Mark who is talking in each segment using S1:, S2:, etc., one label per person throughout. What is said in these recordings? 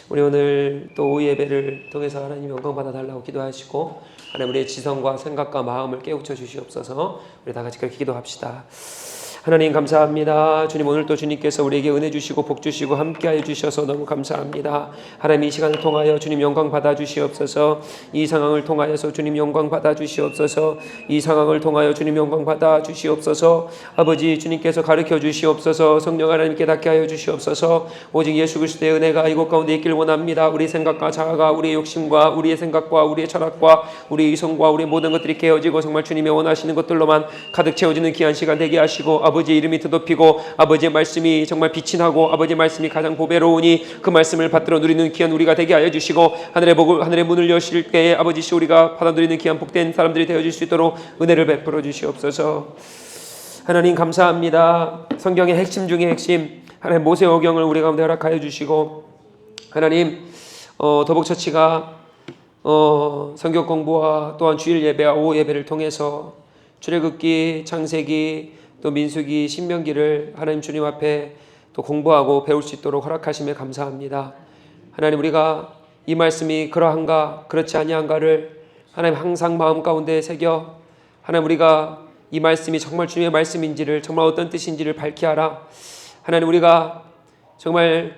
S1: 우리 오늘 또 오후 예배를 통해서 하나님 영광 받아달라고 기도하시고 하나님 우리의 지성과 생각과 마음을 깨우쳐 주시옵소서. 우리 다 같이 그렇게 기도합시다. 하나님 감사합니다. 주님 오늘 또 주님께서 우리에게 은혜 주시고 복 주시고 함께하여 주셔서 너무 감사합니다. 하나님 이 시간을 통하여 주님 영광 받아 주시옵소서. 이 상황을 통하여서 주님 영광 받아 주시옵소서. 이 상황을 통하여 주님 영광 받아 주시옵소서. 아버지 주님께서 가르쳐 주시옵소서. 성령 하나님 깨닫게 하여 주시옵소서. 오직 예수 그리스도의 은혜가 이곳 가운데 있길 원합니다. 우리 생각과 자아가 우리의 욕심과 우리의 생각과 우리의 철학과 우리의 이성과 우리의 모든 것들이 깨어지고 정말 주님의 원하시는 것들로만 가득 채워지는 귀한 시간 되게 하시고 아버지의 이름이 드높이고 아버지의 말씀이 정말 빛이 나고 아버지의 말씀이 가장 보배로우니 그 말씀을 받들어 누리는 귀한 우리가 되게 하여 주시고 하늘의 문을 여실 때에 아버지시 우리가 받아 누리는 귀한 복된 사람들이 되어질 수 있도록 은혜를 베풀어 주시옵소서. 하나님 감사합니다. 성경의 핵심 중의 핵심 하나님 모세오경을 우리 가운데 허락하여 주시고 하나님 더복처치가 성경 공부와 또한 주일 예배와 오후 예배를 통해서 출애굽기, 창세기, 또 민수기, 신명기를 하나님 주님 앞에 또 공부하고 배울 수 있도록 허락하심에 감사합니다. 하나님 우리가 이 말씀이 그러한가 그렇지 아니한가를 하나님 항상 마음 가운데 새겨 하나님 우리가 이 말씀이 정말 주님의 말씀인지를 정말 어떤 뜻인지를 밝히 하라. 하나님 우리가 정말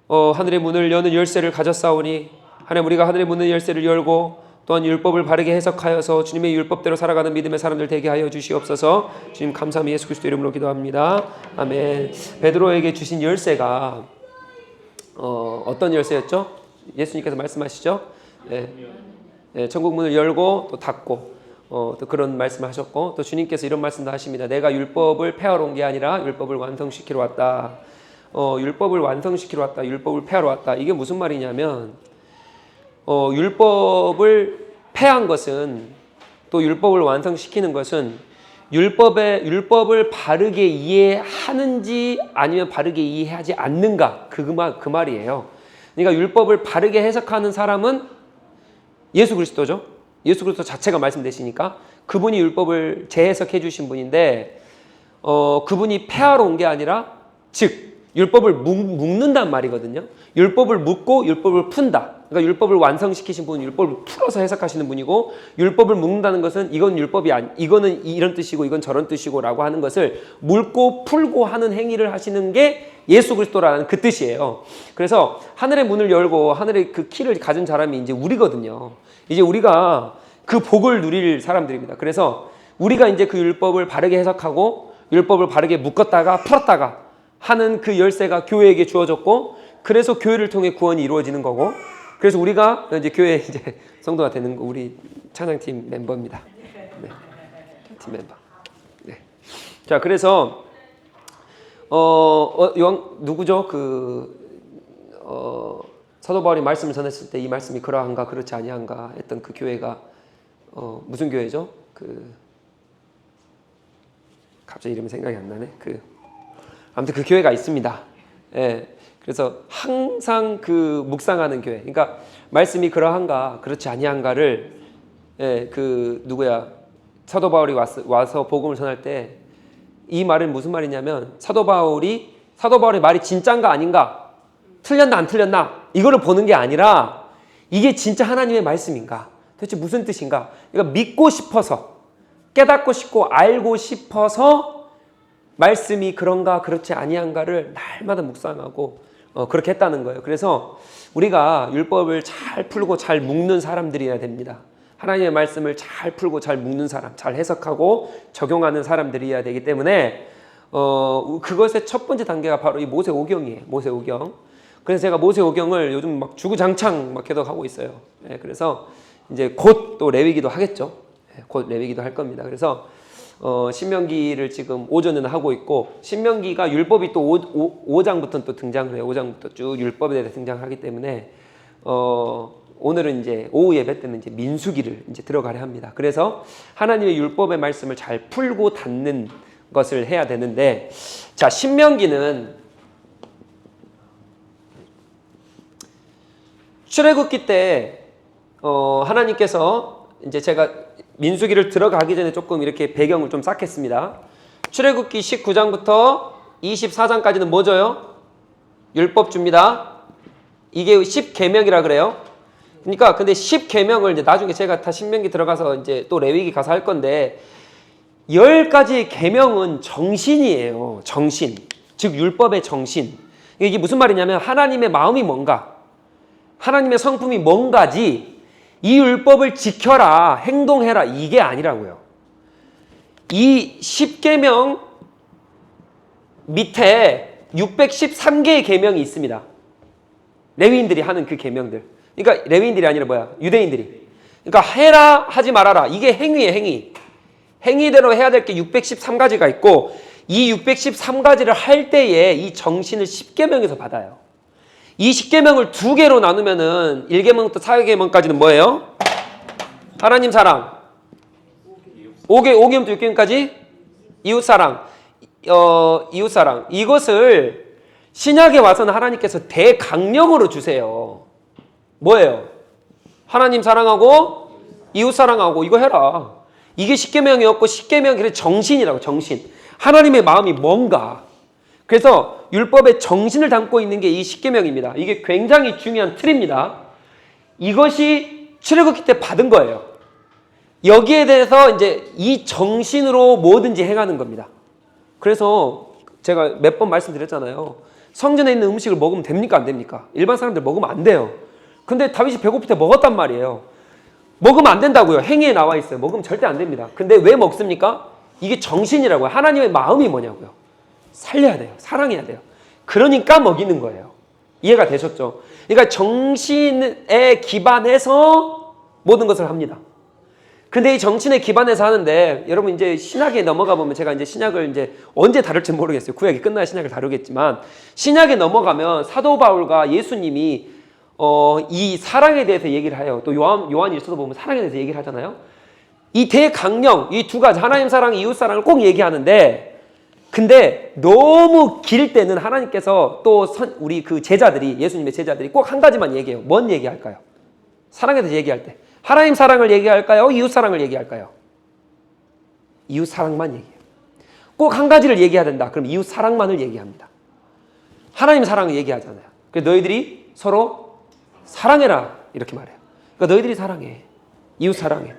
S1: 하늘의 문을 여는 열쇠를 가졌사오니 하나님 우리가 하늘의 문의 열쇠를 열고 또한 율법을 바르게 해석하여서 주님의 율법대로 살아가는 믿음의 사람들 되게 하여 주시옵소서. 주님 감사함이 예수 그리스도 이름으로 기도합니다. 아멘. 베드로에게 주신 열쇠가 어떤 열쇠였죠? 예수님께서 말씀하시죠. 네, 천국 문을 열고 또 닫고 또 그런 말씀하셨고 또 주님께서 이런 말씀도 하십니다. 내가 율법을 폐하러 온 게 아니라 율법을 완성시키러 왔다. 율법을 완성시키러 왔다. 율법을 폐하러 왔다. 이게 무슨 말이냐면 율법을 폐한 것은 또 율법을 완성시키는 것은 율법을 바르게 이해하는지 아니면 바르게 이해하지 않는가 그 말이에요. 그러니까 율법을 바르게 해석하는 사람은 예수 그리스도죠. 예수 그리스도 자체가 말씀되시니까 그분이 율법을 재해석해 주신 분인데 그분이 폐하러 온 게 아니라 즉 율법을 묶는단 말이거든요. 율법을 묶고 율법을 푼다. 그러니까 율법을 완성시키신 분은 율법을 풀어서 해석하시는 분이고 율법을 묶는다는 것은 이건 율법이 이거는 이런 뜻이고 이건 저런 뜻이고라고 하는 것을 묶고 풀고 하는 행위를 하시는 게 예수 그리스도라는 그 뜻이에요. 그래서 하늘의 문을 열고 하늘의 그 키를 가진 사람이 이제 우리거든요. 이제 우리가 그 복을 누릴 사람들입니다. 그래서 우리가 이제 그 율법을 바르게 해석하고 율법을 바르게 묶었다가 풀었다가 하는 그 열쇠가 교회에게 주어졌고 그래서 교회를 통해 구원이 이루어지는 거고 그래서 우리가 이제 교회 이제 성도가 되는 거 우리 찬양팀 멤버입니다. 네. 팀 멤버. 네. 자 그래서 누구죠? 사도 바울이 말씀을 전했을 때 이 말씀이 그러한가 그렇지 아니한가 했던 그 교회가 무슨 교회죠? 갑자기 이름이 생각이 안 나네. 아무튼 그 교회가 있습니다. 예. 그래서 항상 묵상하는 교회. 그러니까 말씀이 그러한가 그렇지 아니한가를 사도 바울이 와서 복음을 전할 때 이 말은 무슨 말이냐면 사도 바울의 말이 진짜인가 아닌가 틀렸나 안 틀렸나 이거를 보는 게 아니라 이게 진짜 하나님의 말씀인가 도대체 무슨 뜻인가 그러니까 믿고 싶어서 깨닫고 싶고 알고 싶어서 말씀이 그런가 그렇지 아니한가를 날마다 묵상하고 그렇게 했다는 거예요. 그래서 우리가 율법을 잘 풀고 잘 묶는 사람들이어야 됩니다. 하나님의 말씀을 잘 풀고 잘 묶는 사람, 잘 해석하고 적용하는 사람들이어야 되기 때문에 그것의 첫 번째 단계가 바로 이 모세오경이에요. 모세오경. 그래서 제가 모세오경을 요즘 막 주구장창 막 계속하고 있어요. 그래서 이제 곧 또 레위기도 하겠죠. 곧 레위기도 할 겁니다. 그래서 신명기를 지금 오전에는 하고 있고 신명기가 율법이 또 5장부터는 또 등장을 해요. 5장부터 쭉 율법에 대해서 등장하기 때문에 오늘은 이제 오후 예배 때는 이제 민수기를 이제 들어가려 합니다. 그래서 하나님의 율법의 말씀을 잘 풀고 닫는 것을 해야 되는데 자 신명기는 출애굽기 때 하나님께서 이제 제가 민수기를 들어가기 전에 조금 이렇게 배경을 좀 쌓겠습니다. 출애굽기 19장부터 24장까지는 뭐죠요? 율법 줍니다. 이게 10계명이라 그래요. 그러니까 근데 10계명을 이제 나중에 제가 다 신명기 들어가서 이제 또 레위기 가서 할 건데 10가지 계명은 정신이에요. 정신. 즉 율법의 정신. 이게 무슨 말이냐면 하나님의 마음이 뭔가, 하나님의 성품이 뭔가지 이 율법을 지켜라, 행동해라 이게 아니라고요. 이 10계명 밑에 613개의 계명이 있습니다. 레위인들이 하는 그 계명들. 그러니까 레위인들이 아니라 뭐야? 유대인들이. 그러니까 해라, 하지 말아라. 이게 행위예요, 행위. 행위대로 해야 될 게 613가지가 있고 이 613가지를 할 때에 이 정신을 10계명에서 받아요. 이 10계명을 두 개로 나누면은 1계명부터 4계명까지는 뭐예요? 하나님 사랑. 5계명부터 6계명까지 이웃 사랑. 이웃 사랑. 이것을 신약에 와서는 하나님께서 대강령으로 주세요. 뭐예요? 하나님 사랑하고 이웃 사랑하고 이거 해라. 이게 10계명이었고 10계명 그래서 정신이라고. 정신. 하나님의 마음이 뭔가. 그래서 율법의 정신을 담고 있는 게 이 10계명입니다. 이게 굉장히 중요한 틀입니다. 이것이 출애굽기 때 받은 거예요. 여기에 대해서 이제 이 정신으로 뭐든지 행하는 겁니다. 그래서 제가 몇 번 말씀드렸잖아요. 성전에 있는 음식을 먹으면 됩니까? 안 됩니까? 일반 사람들 먹으면 안 돼요. 근데 다윗이 배고플 때 먹었단 말이에요. 먹으면 안 된다고요. 행위에 나와 있어요. 먹으면 절대 안 됩니다. 근데 왜 먹습니까? 이게 정신이라고요. 하나님의 마음이 뭐냐고요. 살려야 돼요. 사랑해야 돼요. 그러니까 먹이는 거예요. 이해가 되셨죠? 그러니까 정신에 기반해서 모든 것을 합니다. 근데 이 정신에 기반해서 하는데 여러분 이제 신약에 넘어가 보면 제가 이제 신약을 이제 언제 다룰지 모르겠어요. 구약이 끝나야 신약을 다루겠지만 신약에 넘어가면 사도 바울과 예수님이 이 사랑에 대해서 얘기를 해요. 또 요한 일서도 보면 사랑에 대해서 얘기를 하잖아요. 이 대강령, 이 두 가지 하나님 사랑, 이웃 사랑을 꼭 얘기하는데 근데 너무 길 때는 하나님께서 또 우리 그 제자들이 예수님의 제자들이 꼭 한 가지만 얘기해요. 뭔 얘기할까요? 사랑에 대해서 얘기할 때 하나님 사랑을 얘기할까요? 이웃 사랑을 얘기할까요? 이웃 사랑만 얘기해요. 꼭 한 가지를 얘기해야 된다. 그럼 이웃 사랑만을 얘기합니다. 하나님 사랑을 얘기하잖아요. 그래서 너희들이 서로 사랑해라 이렇게 말해요. 그러니까 너희들이 사랑해. 이웃 사랑해.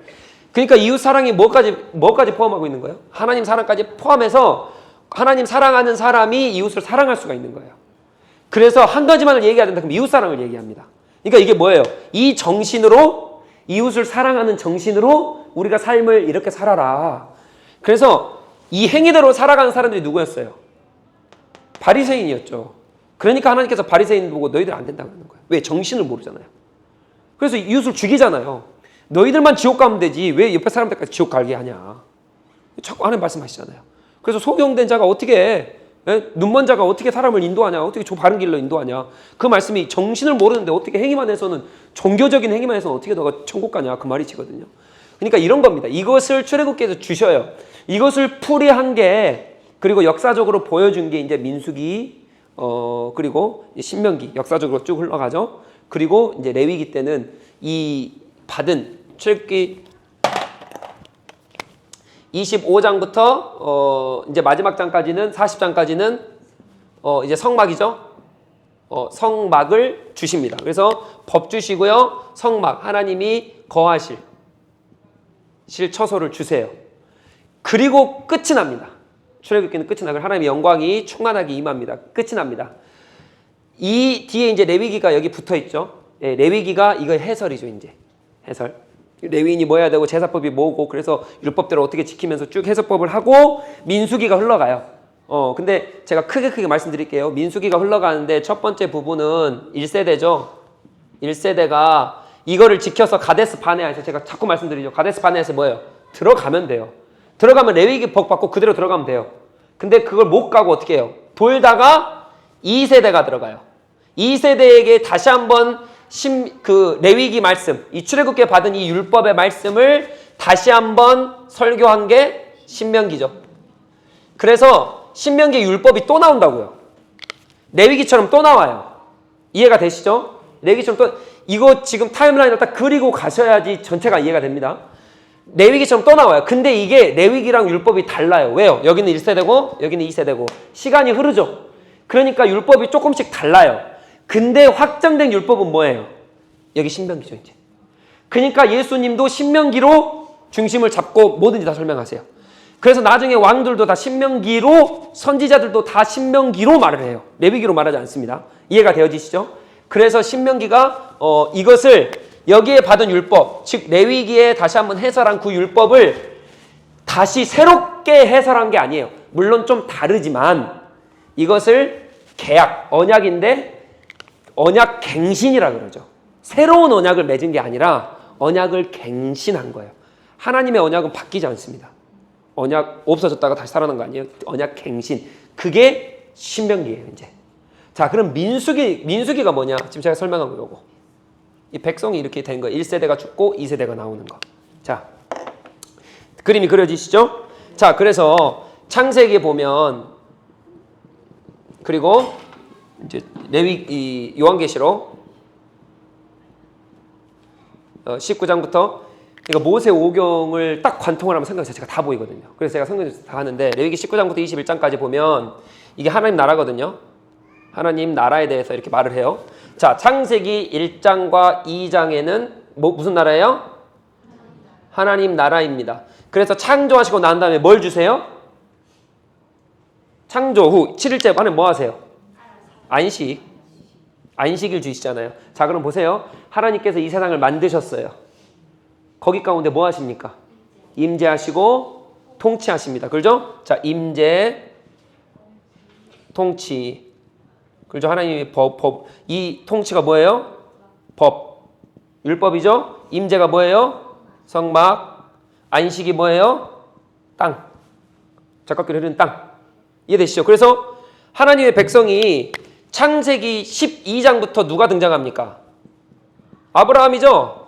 S1: 그러니까 이웃 사랑이 뭐까지 포함하고 있는 거예요? 하나님 사랑까지 포함해서 하나님 사랑하는 사람이 이웃을 사랑할 수가 있는 거예요. 그래서 한 가지만을 얘기해야 된다. 그럼 이웃 사랑을 얘기합니다. 그러니까 이게 뭐예요? 이 정신으로 이웃을 사랑하는 정신으로 우리가 삶을 이렇게 살아라. 그래서 이 행위대로 살아가는 사람들이 누구였어요? 바리새인이었죠. 그러니까 하나님께서 바리새인 보고 너희들 안 된다고 하는 거예요. 왜? 정신을 모르잖아요. 그래서 이웃을 죽이잖아요. 너희들만 지옥 가면 되지 왜 옆에 사람들까지 지옥 가게 하냐. 자꾸 하나님 말씀하시잖아요. 그래서 소경된 자가 어떻게 눈먼 자가 어떻게 사람을 인도하냐. 어떻게 바른 길로 인도하냐. 그 말씀이 정신을 모르는데 어떻게 행위만 해서는 종교적인 행위만 해서는 어떻게 너가 천국 가냐. 그 말이지거든요. 그러니까 이런 겁니다. 이것을 출애굽기에서 주셔요. 이것을 풀이한 게 그리고 역사적으로 보여준 게 이제 민수기 그리고 신명기 역사적으로 쭉 흘러가죠. 그리고 이제 레위기 때는 이 받은 출애굽기 25장부터 이제 마지막 장까지는 40장까지는 이제 성막이죠. 성막을 주십니다. 그래서 법 주시고요. 성막 하나님이 거하실 처소를 주세요. 그리고 끝이 납니다. 출애굽기는 끝이 나고 하나님의 영광이 충만하게 임합니다. 끝이 납니다. 이 뒤에 이제 레위기가 여기 붙어 있죠. 예, 레위기가 이거 해설이죠. 이제 해설. 레위인이 뭐 해야 되고 제사법이 뭐고 그래서 율법대로 어떻게 지키면서 쭉 해설법을 하고 민수기가 흘러가요. 근데 제가 크게 말씀드릴게요. 민수기가 흘러가는데 첫 번째 부분은 1세대죠. 1세대가 이거를 지켜서 가데스 바네아에서 제가 자꾸 말씀드리죠. 가데스 바네아에서 뭐예요? 들어가면 돼요. 들어가면 레위기 복 받고 그대로 들어가면 돼요. 근데 그걸 못 가고 어떻게 해요? 돌다가 2세대가 들어가요. 2세대에게 다시 한번 그 레위기 말씀, 이 출애굽기에 받은 이 율법의 말씀을 다시 한번 설교한 게 신명기죠. 그래서 신명기 율법이 또 나온다고요. 레위기처럼 또 나와요. 이해가 되시죠? 레위기처럼 또 이거 지금 타임라인을 딱 그리고 가셔야지 전체가 이해가 됩니다. 레위기처럼 또 나와요. 근데 이게 레위기랑 율법이 달라요. 왜요? 여기는 1세대고 여기는 2세대고 시간이 흐르죠. 그러니까 율법이 조금씩 달라요. 근데 확정된 율법은 뭐예요? 여기 신명기죠, 이제. 그러니까 예수님도 신명기로 중심을 잡고 뭐든지 다 설명하세요. 그래서 나중에 왕들도 다 신명기로, 선지자들도 다 신명기로 말을 해요. 레위기로 말하지 않습니다. 이해가 되어지시죠? 그래서 신명기가 이것을 여기에 받은 율법, 즉 레위기에 다시 한번 해설한 그 율법을 다시 새롭게 해설한 게 아니에요. 물론 좀 다르지만 이것을 계약, 언약인데 언약 갱신이라 그러죠. 새로운 언약을 맺은 게 아니라 언약을 갱신한 거예요. 하나님의 언약은 바뀌지 않습니다. 언약 없어졌다가 다시 살아난 거 아니에요? 언약 갱신. 그게 신명기예요, 이제. 자, 그럼 민수기가 뭐냐? 지금 제가 설명한 거 요거. 이 백성이 이렇게 된 거예요. 1세대가 죽고 2세대가 나오는 거. 자, 그림이 그려지시죠? 자, 그래서 창세기에 보면, 그리고 이제 이 요한계시록 19장부터 그러니까 모세 오경을 딱 관통을 하면 성경 자체가 다 보이거든요. 그래서 제가 성경 다 하는데 레위기 19장부터 21장까지 보면 이게 하나님 나라거든요. 하나님 나라에 대해서 이렇게 말을 해요. 자, 창세기 1장과 2장에는 무슨 나라예요? 하나님 나라입니다. 그래서 창조하시고 난 다음에 뭘 주세요? 창조 후 7일째 하나님 뭐 하세요? 안식일 주시잖아요. 자, 그럼 보세요. 하나님께서 이 세상을 만드셨어요. 거기 가운데 뭐 하십니까? 임재하시고 통치하십니다. 그렇죠? 자, 임재, 통치. 그렇죠? 하나님의 법. 이 통치가 뭐예요? 법. 율법이죠? 임재가 뭐예요? 성막. 안식이 뭐예요? 땅. 작곡기로 흐르는 땅. 이해되시죠? 그래서 하나님의 백성이 창세기 12장부터 누가 등장합니까? 아브라함이죠?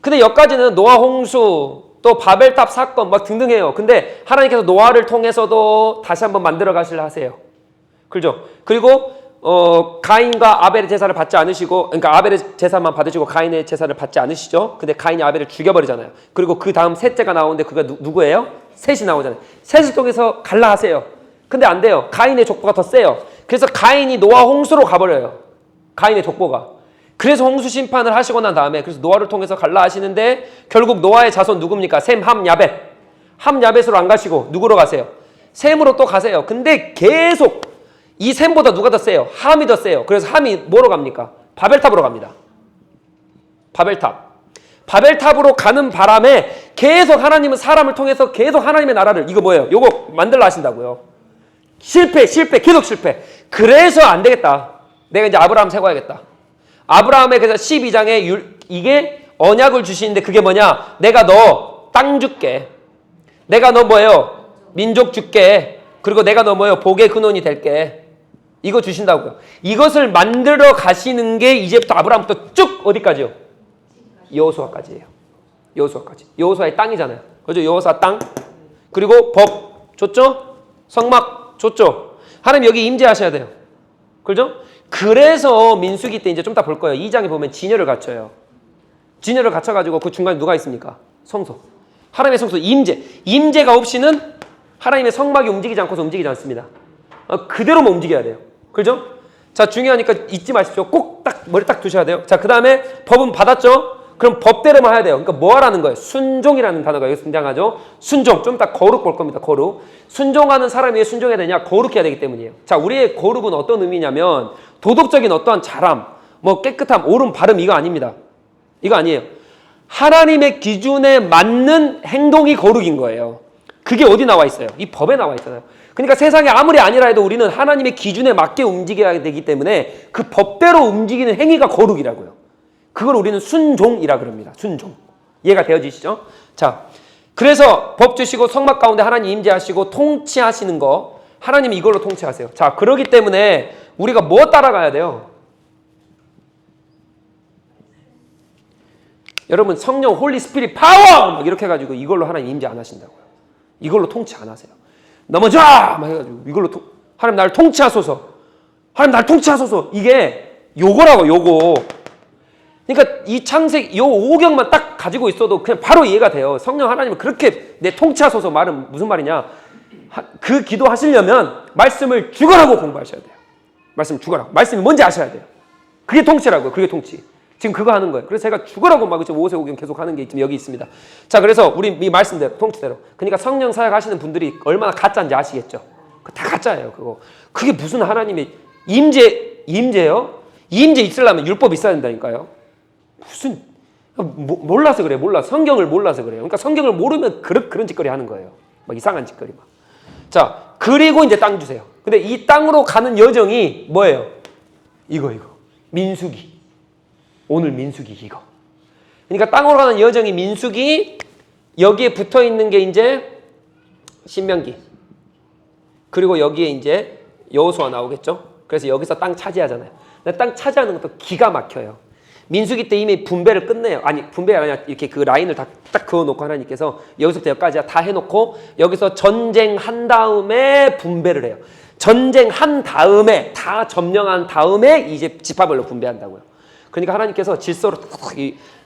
S1: 근데 여기까지는 노아 홍수, 또 바벨탑 사건 막 등등해요. 근데 하나님께서 노아를 통해서도 다시 한번 만들어 가시려 하세요. 그렇죠? 그리고 가인과 아벨의 제사를 받지 않으시고, 그러니까 아벨의 제사만 받으시고 가인의 제사를 받지 않으시죠? 근데 가인이 아벨을 죽여버리잖아요. 그리고 그 다음 셋째가 나오는데 그가 누구예요? 셋이 나오잖아요. 셋을 통해서 갈라 하세요. 근데 안 돼요. 가인의 족보가 더 세요. 그래서 가인이 노아 홍수로 가버려요. 가인의 족보가. 그래서 홍수 심판을 하시고 난 다음에 그래서 노아를 통해서 갈라 하시는데 결국 노아의 자손 누굽니까? 셈, 함, 야벳. 함, 야벳으로 안 가시고 누구로 가세요? 셈으로 또 가세요. 근데 계속 이 셈보다 누가 더 세요? 함이 더 세요. 그래서 함이 뭐로 갑니까? 바벨탑으로 갑니다. 바벨탑으로 가는 바람에 계속 하나님은 사람을 통해서 계속 하나님의 나라를, 이거 뭐예요? 요거 만들라 하신다고요. 실패, 계속 실패. 그래서 안 되겠다. 내가 이제 아브라함 세워야겠다. 아브라함의 그래서 12장에 이게 언약을 주시는데 그게 뭐냐? 내가 너 땅 줄게. 내가 너 뭐예요? 민족 줄게. 그리고 내가 너 뭐예요? 복의 근원이 될게. 이거 주신다고요. 이것을 만들어 가시는 게 이제부터 아브라함부터 쭉 어디까지요? 여호수아까지예요. 여호수아의 땅이잖아요. 그죠? 여호수아 땅. 그리고 법 줬죠? 성막 줬죠? 하나님 여기 임재하셔야 돼요. 그죠? 그래서 민수기 때 이제 좀 이따 볼 거예요. 2장에 보면 진여를 갖춰요. 진여를 갖춰가지고 그 중간에 누가 있습니까? 성소. 하나님의 성소, 임재가 없이는 하나님의 성막이 움직이지 않고서 움직이지 않습니다. 그대로만 움직여야 돼요. 그죠? 자, 중요하니까 잊지 마십시오. 꼭 딱 머리 딱 두셔야 돼요. 자, 그 다음에 법은 받았죠? 그럼 법대로만 해야 돼요. 그러니까 뭐 하라는 거예요? 순종이라는 단어가 여기 등장하죠. 순종. 좀 이따 거룩 볼 겁니다. 거룩. 순종하는 사람이 왜 순종해야 되냐? 거룩해야 되기 때문이에요. 자, 우리의 거룩은 어떤 의미냐면 도덕적인 어떠한 자람, 뭐 깨끗함, 옳음, 바름 이거 아닙니다. 이거 아니에요. 하나님의 기준에 맞는 행동이 거룩인 거예요. 그게 어디 나와 있어요? 이 법에 나와 있잖아요. 그러니까 세상에 아무리 아니라 해도 우리는 하나님의 기준에 맞게 움직여야 되기 때문에 그 법대로 움직이는 행위가 거룩이라고요. 그걸 우리는 순종이라 그럽니다. 순종. 이해가 되어지시죠? 자, 그래서 법 주시고 성막 가운데 하나님 임재하시고 통치하시는 거 하나님이 이걸로 통치하세요. 자, 그러기 때문에 우리가 뭐 따라가야 돼요? 여러분 성령 홀리 스피릿 파워 막 이렇게 해가지고 이걸로 하나님 임재 안 하신다고요. 이걸로 통치 안 하세요. 넘어져! 막 해가지고 이걸로 하나님 나를 통치하소서. 하나님 나를 통치하소서. 이게 요거라고 요거. 그러니까 이 창세기 요 5경만 딱 가지고 있어도 그냥 바로 이해가 돼요. 성령 하나님은 그렇게 내 통치하소서 말은 무슨 말이냐. 그 기도하시려면 말씀을 죽어라고 공부하셔야 돼요. 말씀을 죽어라고. 말씀이 뭔지 아셔야 돼요. 그게 통치라고요. 그게 통치. 지금 그거 하는 거예요. 그래서 제가 죽으라고 막 지금 모세오경 계속 하는 게 지금 여기 있습니다. 자, 그래서 우리 이 말씀대로 통치대로. 그러니까 성령 사역 하시는 분들이 얼마나 가짜인지 아시겠죠? 다 가짜예요. 그거. 그게 무슨 하나님의 임재요? 임재 있으려면 율법이 있어야 된다니까요. 무슨 몰라서 그래요. 성경을 몰라서 그래요. 그러니까 성경을 모르면 그런 짓거리 하는 거예요. 막 이상한 짓거리 막. 자, 그리고 이제 땅 주세요. 근데 이 땅으로 가는 여정이 뭐예요? 이거. 민수기. 오늘 민수기 이거. 그러니까 땅으로 가는 여정이 민수기, 여기에 붙어 있는 게 이제 신명기. 그리고 여기에 이제 여호수아 나오겠죠? 그래서 여기서 땅 차지하잖아요. 근데 땅 차지하는 것도 기가 막혀요. 민수기 때 이미 분배를 끝내요. 아니, 분배가 아니라 이렇게 그 라인을 딱 그어놓고 하나님께서 여기서부터 여기까지 다 해놓고 여기서 전쟁한 다음에 분배를 해요. 전쟁한 다음에 다 점령한 다음에 이제 지파별로 분배한다고요. 그러니까 하나님께서 질서로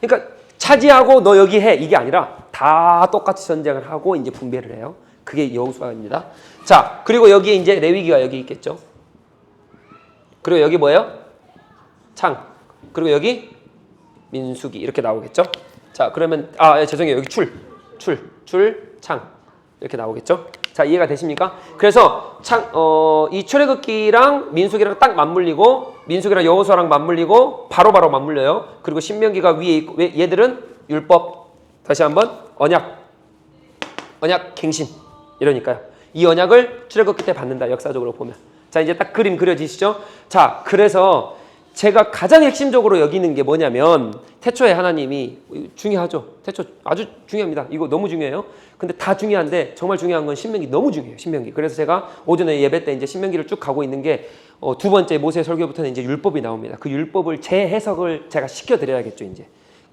S1: 그러니까 차지하고 너 여기 해 이게 아니라 다 똑같이 전쟁을 하고 이제 분배를 해요. 그게 여호수아입니다. 자, 그리고 여기에 이제 레위기가 여기 있겠죠. 그리고 여기 뭐예요? 창. 그리고 여기 민수기 이렇게 나오겠죠. 자, 그러면 죄송해요. 여기 창 이렇게 나오겠죠. 자, 이해가 되십니까? 그래서 이 출애굽기랑 민수기랑 딱 맞물리고 민수기랑 여호수아랑 맞물리고 바로바로 맞물려요. 그리고 신명기가 위에 있고 얘들은 율법, 다시 한번 언약 갱신 이러니까요. 이 언약을 출애굽기 때 받는다. 역사적으로 보면. 자, 이제 딱 그림 그려지시죠? 자, 그래서 제가 가장 핵심적으로 여기는 게 뭐냐면 태초에 하나님이 중요하죠. 태초 아주 중요합니다. 이거 너무 중요해요. 근데 다 중요한데 정말 중요한 건 신명기 너무 중요해요. 신명기. 그래서 제가 오전에 예배 때 이제 신명기를 쭉 가고 있는 게 두 번째 모세 설교부터는 이제 율법이 나옵니다. 그 율법을 재해석을 제가 시켜드려야겠죠. 이제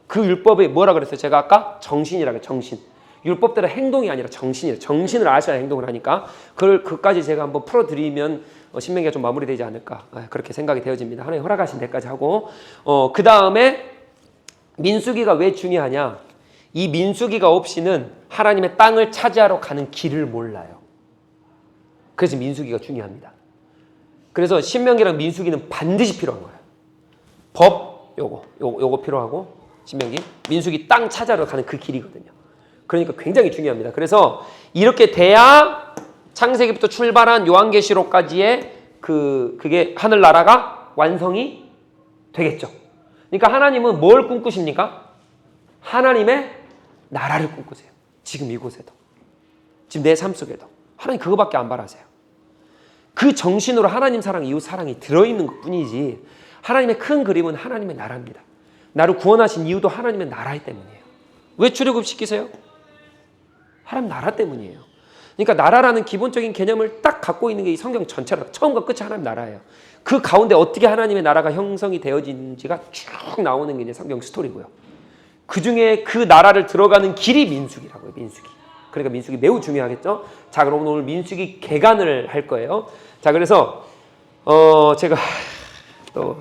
S1: 그 율법이 뭐라 그랬어요? 제가 아까 정신이라고 해요. 정신. 율법대로 행동이 아니라 정신이에요. 정신을 아셔야 행동을 하니까 그까지 제가 한번 풀어드리면 신명기가 좀 마무리되지 않을까 그렇게 생각이 되어집니다. 하나님 허락하신 데까지 하고 그 다음에 민수기가 왜 중요하냐? 이 민수기가 없이는 하나님의 땅을 차지하러 가는 길을 몰라요. 그래서 민수기가 중요합니다. 그래서 신명기랑 민수기는 반드시 필요한 거예요. 법 요거 필요하고 신명기 민수기 땅 차지하러 가는 그 길이거든요. 그러니까 굉장히 중요합니다. 그래서 이렇게 돼야 창세기부터 출발한 요한계시록까지의 그게 하늘나라가 완성이 되겠죠. 그러니까 하나님은 뭘 꿈꾸십니까? 하나님의 나라를 꿈꾸세요. 지금 이곳에도. 지금 내 삶 속에도. 하나님 그거밖에 안 바라세요. 그 정신으로 하나님 사랑, 이웃 사랑이 들어있는 것 뿐이지 하나님의 큰 그림은 하나님의 나라입니다. 나를 구원하신 이유도 하나님의 나라 때문이에요. 왜 출애굽시키세요? 하나님 나라 때문이에요. 그러니까 나라라는 기본적인 개념을 딱 갖고 있는 게 이 성경 전체라. 처음과 끝이 하나님 나라예요. 그 가운데 어떻게 하나님의 나라가 형성이 되어지는지가 쭉 나오는 게 이제 성경 스토리고요. 그 중에 그 나라를 들어가는 길이 민수기라고요. 민수기. 그러니까 민수기 매우 중요하겠죠. 자, 그럼 오늘 민수기 개간을 할 거예요. 자, 그래서 제가 또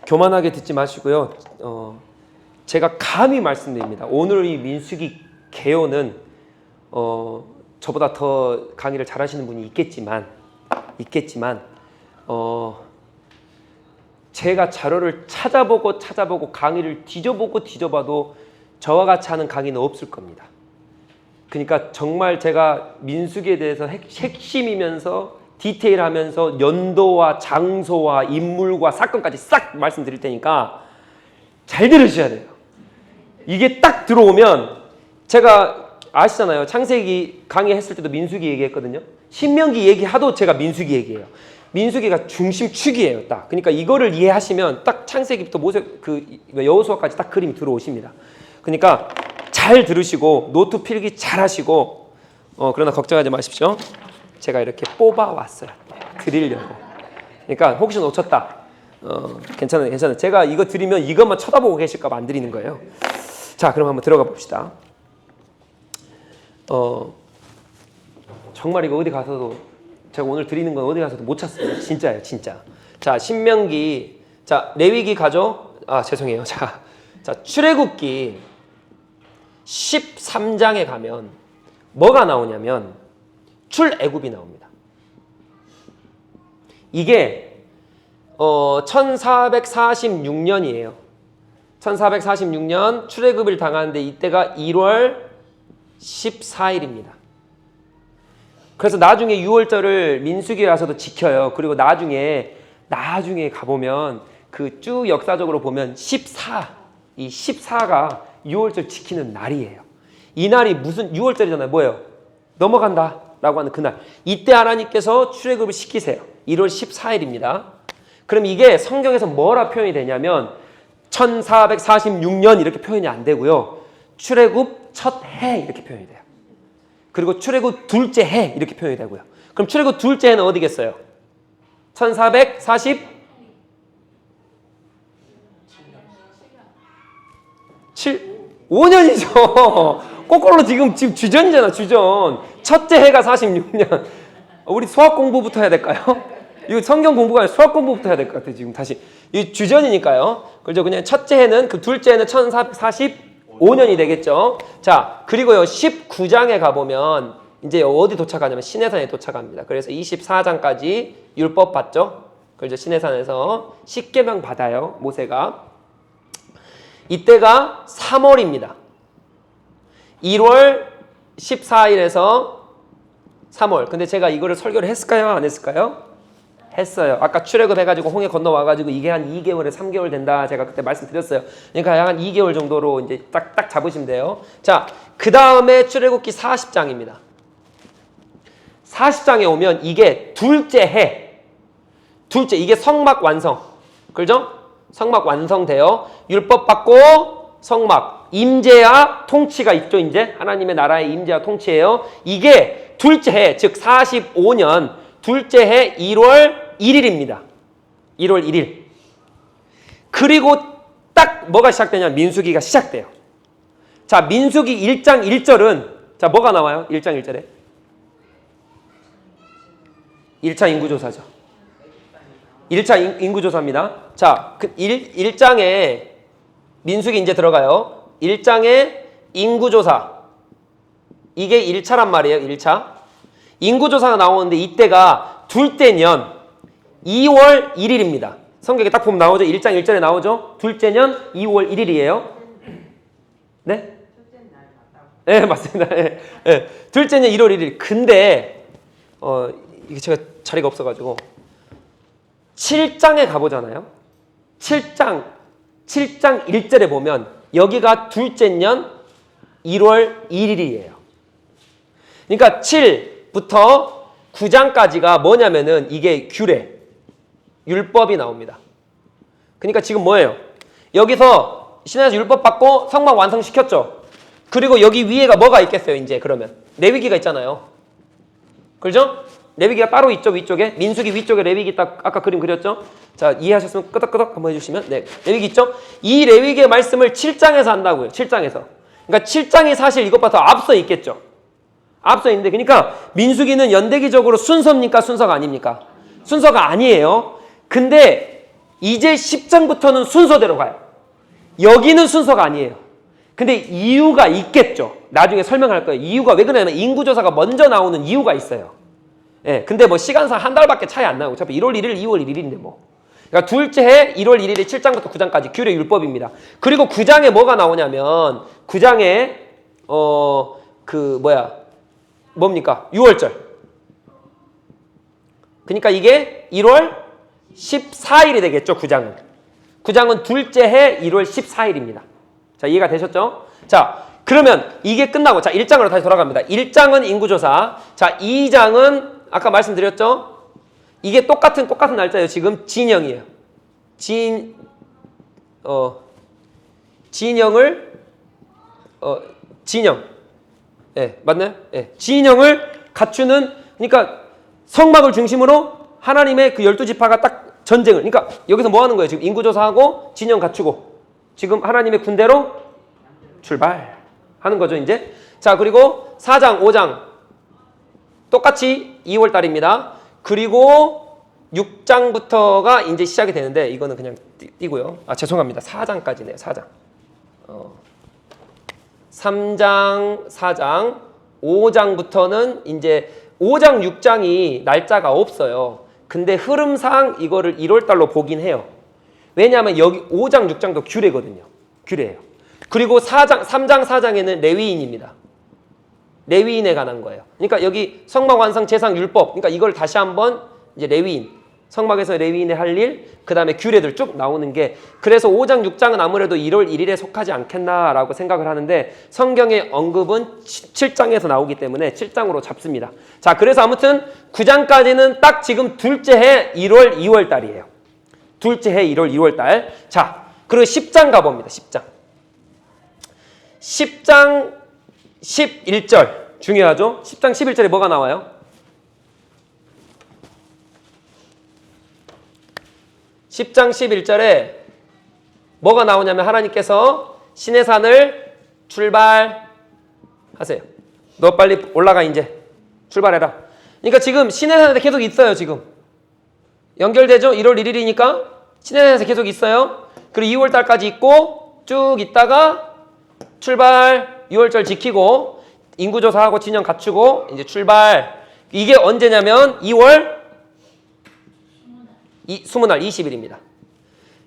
S1: 교만하게 듣지 마시고요. 제가 감히 말씀드립니다. 오늘 이 민수기 개요는 저보다 더 강의를 잘하시는 분이 있겠지만 제가 자료를 찾아보고 강의를 뒤져봐도 저와 같이 하는 강의는 없을 겁니다. 그러니까 정말 제가 민수기에 대해서 핵심이면서 디테일하면서 연도와 장소와 인물과 사건까지 싹 말씀드릴 테니까 잘 들으셔야 돼요. 이게 딱 들어오면 제가 아시잖아요. 창세기 강의했을 때도 민수기 얘기했거든요. 신명기 얘기하도 제가 민수기 얘기해요. 민수기가 중심축이에요. 딱. 그러니까 이거를 이해하시면 딱 창세기부터 모세 여호수아까지 딱 그림이 들어오십니다. 그러니까 잘 들으시고 노트 필기 잘 하시고 그러나 걱정하지 마십시오. 제가 이렇게 뽑아왔어요. 드리려고. 그러니까 혹시 놓쳤다. 괜찮아요. 제가 이거 드리면 이것만 쳐다보고 계실까 봐 안 드리는 거예요. 자, 그럼 한번 들어가 봅시다. 정말 이거 어디 가서도 제가 오늘 드리는 건 어디 가서도 못 찾습니다. 진짜예요, 진짜. 자, 신명기, 자, 레위기 가죠? 아, 죄송해요. 자, 출애굽기 13장에 가면 뭐가 나오냐면 출애굽이 나옵니다. 이게 1446년이에요. 1446년 출애굽을 당하는데 이때가 1월 14일입니다. 그래서 나중에 6월절을 민수기에 와서도 지켜요. 그리고 나중에 가보면 그 쭉 역사적으로 보면 14, 이 14가 6월절 지키는 날이에요. 이 날이 무슨 6월절이잖아요. 뭐예요? 넘어간다 라고 하는 그날. 이때 하나님께서 출애굽을 시키세요. 1월 14일입니다. 그럼 이게 성경에서 뭐라 표현이 되냐면 1446년 이렇게 표현이 안 되고요. 출애굽 첫 해 이렇게 표현이 돼요. 그리고 출애굽 둘째 해 이렇게 표현이 되고요. 그럼 출애굽 둘째 해는 어디겠어요? 5년이죠. 거꾸로 지금 주전이잖아, 주전. 첫째 해가 46년. 우리 수학 공부부터 해야 될까요? 이거 성경 공부가 아니라 수학 공부부터 해야 될 것 같아요, 지금 다시. 이 주전이니까요. 그죠? 그냥 첫째 해는, 그 둘째 해는 1445년이 되겠죠. 자, 그리고요, 19장에 가보면, 이제 어디 도착하냐면 시내산에 도착합니다. 그래서 24장까지 율법 받죠? 그죠? 시내산에서 10계명 받아요, 모세가. 이때가 3월입니다. 1월 14일에서 3월. 근데 제가 이거를 설교를 했을까요? 안 했을까요? 했어요. 아까 출애굽 해가지고 홍해 건너와가지고 이게 한 2개월에 3개월 된다. 제가 그때 말씀드렸어요. 그러니까 한 2개월 정도로 이제 딱 잡으시면 돼요. 자, 그 다음에 출애굽기 40장입니다. 40장에 오면 이게 둘째 해. 이게 성막 완성. 그죠? 성막 완성돼요. 율법 받고 성막. 임재와 통치가 있죠, 이제. 하나님의 나라의 임재와 통치예요. 이게 둘째 해, 즉 45년 둘째 해 1월 1일입니다. 1월 1일. 그리고 딱 뭐가 시작되냐? 민수기가 시작돼요. 자, 민수기 1장 1절은 자, 뭐가 나와요? 1장 1절에. 1차 인구조사죠. 1차 인구조사입니다. 자, 그 1장에 민수기 이제 들어가요. 1장에 인구조사. 이게 1차란 말이에요. 1차. 인구조사가 나오는데 이때가 둘째 년 2월 1일입니다. 성경에 딱 보면 나오죠. 1장 1절에 나오죠. 둘째 년 2월 1일이에요. 네? 네, 맞습니다. 네. 네. 둘째 년 1월 1일. 근데 이게 제가 자리가 없어가지고 7장에 가보잖아요. 7장 1절에 보면 여기가 둘째 년 1월 1일이에요. 그러니까 7부터 9장까지가 뭐냐면은 이게 규례, 율법이 나옵니다. 그러니까 지금 뭐예요? 여기서 신에서 율법 받고 성막 완성시켰죠. 그리고 여기 위에가 뭐가 있겠어요, 이제 그러면? 레위기가 있잖아요. 그렇죠? 레위기가 따로 있죠, 위쪽에. 민수기 위쪽에 레위기 딱 아까 그림 그렸죠? 자, 이해하셨으면 끄덕끄덕 한번 해주시면. 네, 레위기 있죠? 이 레위기의 말씀을 7장에서 한다고요, 7장에서. 그러니까 7장이 사실 이것보다 더 앞서 있겠죠. 앞서 있는데, 그러니까 민수기는 연대기적으로 순서입니까? 순서가 아닙니까? 순서가 아니에요. 근데 이제 10장부터는 순서대로 가요. 여기는 순서가 아니에요. 근데 이유가 있겠죠. 나중에 설명할 거예요. 이유가 왜 그러냐면 인구조사가 먼저 나오는 이유가 있어요. 예, 근데 뭐 시간상 한 달밖에 차이 안 나고 어차피 1월 1일, 2월 1일인데 뭐. 그러니까 둘째 해 1월 1일에 7장부터 9장까지 규례 율법입니다. 그리고 9장에 뭐가 나오냐면 9장에 뭡니까? 6월절. 그러니까 이게 1월 14일이 되겠죠, 9장은. 9장은 둘째 해 1월 14일입니다. 자, 이해가 되셨죠? 자, 그러면 이게 끝나고 자, 1장으로 다시 돌아갑니다. 1장은 인구조사. 자, 2장은 아까 말씀드렸죠? 이게 똑같은 날짜예요. 지금 진영이에요. 진영. 예, 맞나요? 예. 진영을 갖추는, 그러니까 성막을 중심으로 하나님의 그 12지파가 딱 전쟁을, 그러니까 여기서 뭐 하는 거예요? 지금 인구조사하고 진영 갖추고 지금 하나님의 군대로 출발하는 거죠, 이제. 자, 그리고 4장, 5장 똑같이 2월 달입니다. 그리고 6장부터가 이제 시작이 되는데 이거는 그냥 띄고요. 아, 죄송합니다. 4장까지네요. 4장. 3장, 4장, 5장부터는 이제 5장, 6장이 날짜가 없어요. 근데 흐름상 이거를 1월 달로 보긴 해요. 왜냐하면 여기 5장, 6장도 규례거든요. 규례예요. 그리고 3장, 4장에는 레위인입니다. 레위인에 관한 거예요. 그러니까 여기 성막 완성 제상 율법, 그러니까 이걸 다시 한번 이제 레위인, 성막에서 레위인의 할 일, 그 다음에 규례들 쭉 나오는 게, 그래서 5장, 6장은 아무래도 1월 1일에 속하지 않겠나라고 생각을 하는데 성경의 언급은 7장에서 나오기 때문에 7장으로 잡습니다. 자, 그래서 아무튼 9장까지는 딱 지금 둘째 해 1월, 2월 달이에요. 둘째 해 1월, 2월 달. 자, 그리고 10장 가봅니다. 10장. 10장 11절 중요하죠? 10장 11절에 뭐가 나와요? (10장 11절에) 뭐가 나오냐면 하나님께서 시내산을 출발하세요. 너 빨리 올라가 이제 출발해라. 그러니까 지금 시내산에 계속 있어요. 지금 연결되죠? 1월 1일이니까 시내산에서 계속 있어요. 그리고 2월 달까지 있고 쭉 있다가 출발, 6월절 지키고 인구조사하고 진영 갖추고 이제 출발. 이게 언제냐면 2월 20날 20일입니다.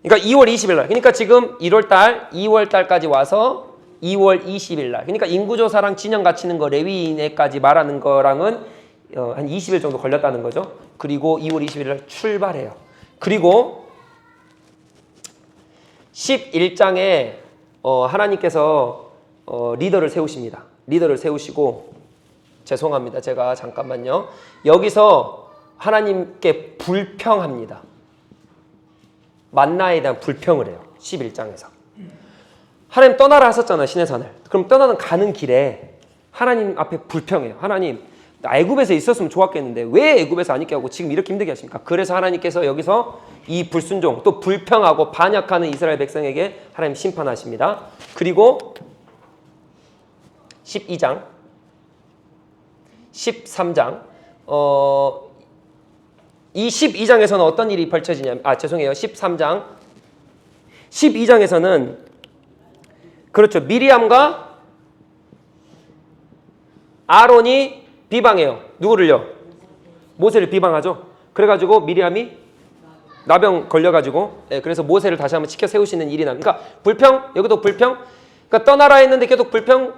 S1: 그러니까 2월 20일 날. 그러니까 지금 1월 달, 2월 달까지 와서 2월 20일 날. 그러니까 인구조사랑 진영 갖추는 거 레위인에까지 말하는 거랑은 한 20일 정도 걸렸다는 거죠. 그리고 2월 21일 날 출발해요. 그리고 11장에 하나님께서 리더를 세우십니다. 리더를 세우시고, 죄송합니다. 제가 잠깐만요. 여기서 하나님께 불평합니다. 만나에 대한 불평을 해요. 11장에서. 하나님 떠나라 하셨잖아요. 시내산을. 그럼 떠나는 가는 길에 하나님 앞에 불평해요. 하나님, 나 애굽에서 있었으면 좋았겠는데 왜 애굽에서 안 있게 하고 지금 이렇게 힘들게 하십니까? 그래서 하나님께서 여기서 이 불순종, 또 불평하고 반역하는 이스라엘 백성에게 하나님 심판하십니다. 그리고 12장, 13장, 이 12장에서는 어떤 일이 벌쳐지냐면, 13장. 12장에서는 그렇죠. 미리암과 아론이 비방해요. 누구를요? 모세를 비방하죠. 그래가지고 미리암이 나병 걸려가지고, 그래서 모세를 다시 한번 지켜 세우시는 일이 납니다. 그러니까 불평, 여기도 불평. 그러니까 떠나라 했는데 계속 불평.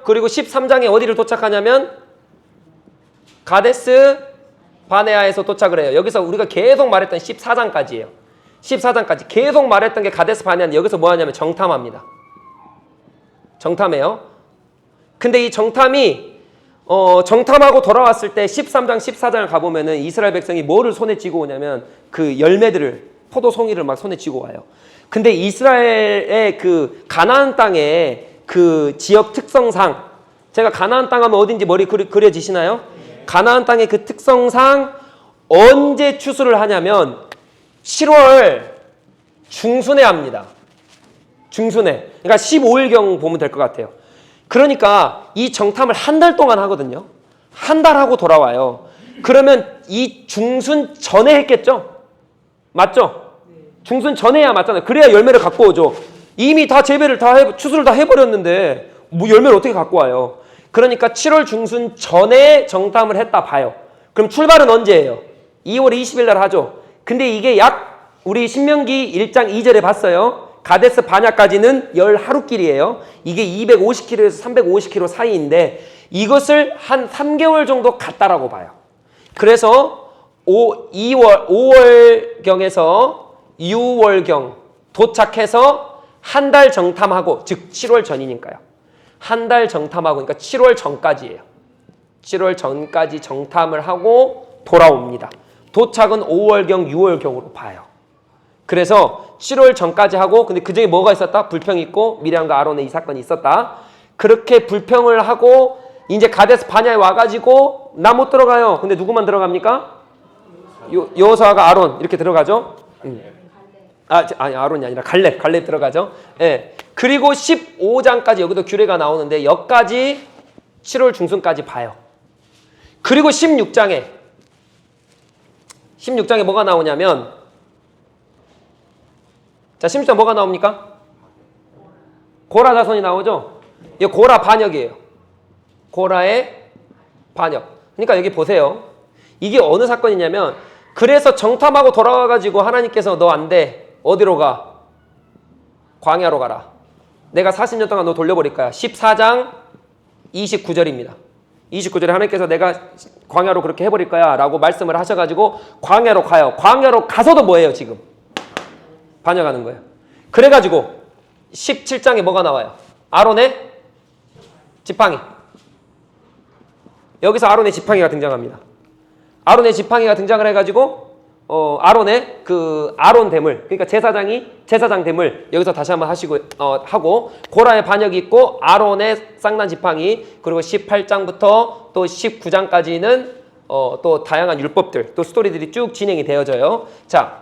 S1: 그리고 13장에 어디를 도착하냐면 가데스 바네아에서 도착을 해요. 여기서 우리가 계속 말했던 14장까지예요. 14장까지 계속 말했던 게 가데스 바네아인데 여기서 뭐 하냐면 정탐합니다. 정탐해요. 근데 이 정탐이 정탐하고 돌아왔을 때 13장, 14장을 가보면은 이스라엘 백성이 뭐를 손에 쥐고 오냐면 그 열매들을, 포도송이를 막 손에 쥐고 와요. 근데 이스라엘의 그 가나안 땅의 그 지역 특성상, 제가 가나안 땅 하면 어딘지 머리 그려지시나요? 가나안 땅의 그 특성상 언제 추수를 하냐면 7월 중순에 합니다. 중순에. 그러니까 15일경 보면 될 것 같아요. 그러니까 이 정탐을 한 달 동안 하거든요. 한 달 하고 돌아와요. 그러면 이 중순 전에 했겠죠? 맞죠? 중순 전에 해야 맞잖아요. 그래야 열매를 갖고 오죠. 이미 다 재배를 추수를 다 해버렸는데 뭐 열매를 어떻게 갖고 와요? 그러니까 7월 중순 전에 정탐을 했다 봐요. 그럼 출발은 언제예요? 2월 20일 날 하죠. 근데 이게 약 우리 신명기 1장 2절에 봤어요. 가데스 바냐까지는 10하루길이에요. 이게 250km에서 350km 사이인데 이것을 한 3개월 정도 갔다라고 봐요. 그래서 5월경에서 6월경 도착해서 한 달 정탐하고, 즉 7월 전이니까요. 한 달 정탐하고, 그러니까 7월 전까지예요. 7월 전까지 정탐을 하고 돌아옵니다. 도착은 5월경, 6월경으로 봐요. 그래서 7월 전까지 하고, 근데 그 중에 뭐가 있었다? 불평이 있고 미리암과 아론의 이 사건이 있었다. 그렇게 불평을 하고 이제 가데스 바냐에 와가지고 나 못 들어가요. 근데 누구만 들어갑니까? 여호수아가 아론 이렇게 들어가죠. 아니 아론이 아니라 갈렙 들어가죠. 예. 그리고 15장까지 여기도 규례가 나오는데 여기까지 7월 중순까지 봐요. 그리고 16장에 뭐가 나오냐면 자 16장 뭐가 나옵니까? 고라 자손이 나오죠. 이 고라 반역이에요. 고라의 반역. 그러니까 여기 보세요. 이게 어느 사건이냐면 그래서 정탐하고 돌아와가지고 하나님께서 너 안 돼. 어디로 가? 광야로 가라. 내가 40년 동안 너 돌려버릴 거야. 14장 29절입니다. 29절에 하나님께서 내가 광야로 그렇게 해버릴 거야 라고 말씀을 하셔가지고 광야로 가요. 광야로 가서도 뭐예요 지금? 반역하는 거예요. 그래가지고 17장에 뭐가 나와요? 아론의 지팡이. 여기서 아론의 지팡이가 등장합니다. 아론의 지팡이가 등장을 해가지고 아론의 그 아론됨을 그러니까 제사장됨을 여기서 다시 한번 하고 고라의 반역이 있고 아론의 쌍난 지팡이 그리고 18장부터 또 19장까지는 또 다양한 율법들 또 스토리들이 쭉 진행이 되어져요. 자,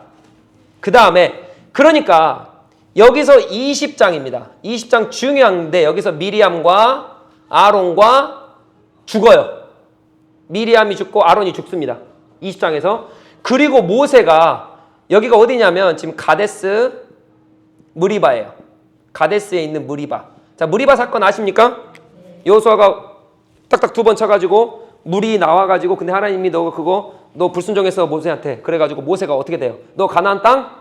S1: 그 다음에 그러니까 여기서 20장입니다. 20장 중요한데 여기서 미리암과 아론과 죽어요. 미리암이 죽고 아론이 죽습니다. 20장에서. 그리고 모세가 여기가 어디냐면 지금 가데스 무리바예요. 가데스에 있는 무리바. 자, 무리바 사건 아십니까? 여호수아가 딱딱 2번 쳐가지고 물이 나와가지고 근데 하나님이 너 불순종해서 모세한테 그래가지고 모세가 어떻게 돼요? 너 가나안 땅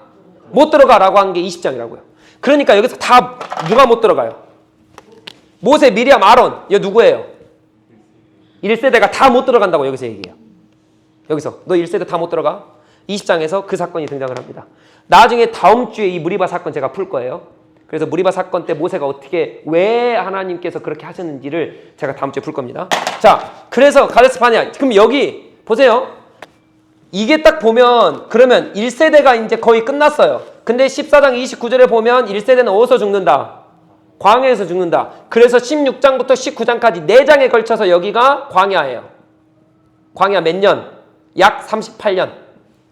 S1: 못 들어가라고 한 게 20장이라고요. 그러니까 여기서 다 누가 못 들어가요? 모세, 미리암, 아론. 이거 누구예요? 1세대가 다 못 들어간다고 여기서 얘기해요. 여기서 너 1세대 다 못 들어가? 20장에서 그 사건이 등장을 합니다. 나중에 다음 주에 이 무리바 사건 제가 풀 거예요. 그래서 무리바 사건 때 모세가 어떻게 왜 하나님께서 그렇게 하셨는지를 제가 다음 주에 풀 겁니다. 자, 그래서 가데스 바네아. 그럼 여기 보세요. 이게 딱 보면 그러면 1세대가 이제 거의 끝났어요. 근데 14장 29절에 보면 1세대는 어디서 죽는다? 광야에서 죽는다. 그래서 16장부터 19장까지 4장에 걸쳐서 여기가 광야예요. 광야 몇 년? 약 38년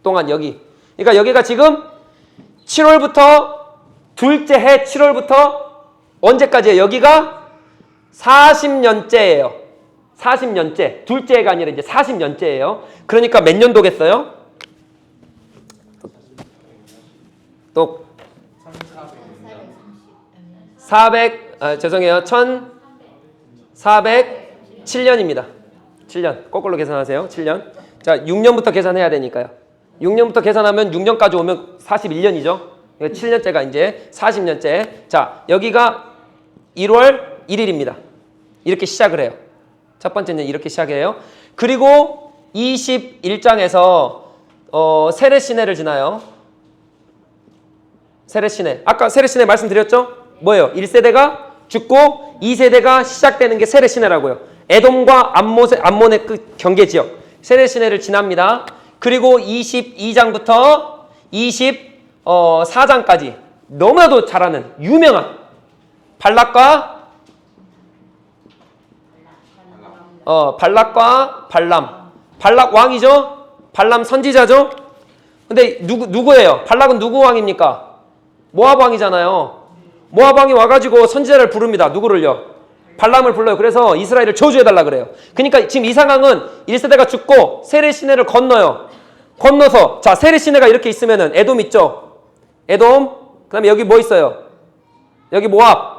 S1: 동안 여기. 그러니까 여기가 지금 7월부터 둘째 해 7월부터 언제까지예요? 여기가 40년째예요. 40년째. 둘째 해가 아니라 이제 40년째예요. 그러니까 몇 년도겠어요? 또 1407년입니다. 7년. 거꾸로 계산하세요. 7년. 자, 6년부터 계산해야 되니까요. 6년부터 계산하면 6년까지 오면 41년이죠. 7년째가 이제 40년째. 자, 여기가 1월 1일입니다. 이렇게 시작을 해요. 첫 번째는 이렇게 시작해요. 그리고 21장에서 세례시내를 지나요. 세례시내. 아까 세례시내 말씀드렸죠? 뭐예요? 1세대가 죽고 2세대가 시작되는 게 세례시내라고요. 에돔과 암몬의 그 경계 지역. 세례시내를 지납니다. 그리고 22장부터 24장까지 너무나도 잘하는 유명한 발락과 발람. 발락 왕이죠? 발람 선지자죠? 근데 누구예요? 발락은 누구 왕입니까? 모압 왕이잖아요. 모압 왕이 와가지고 선지자를 부릅니다. 누구를요? 발람을 불러요. 그래서 이스라엘을 저주해달라 그래요. 그러니까 지금 이 상황은 1세대가 죽고 세례시내를 건너요. 건너서 자 세례시내가 이렇게 있으면은 에돔 있죠? 에돔. 그 다음에 여기 뭐 있어요? 여기 모압.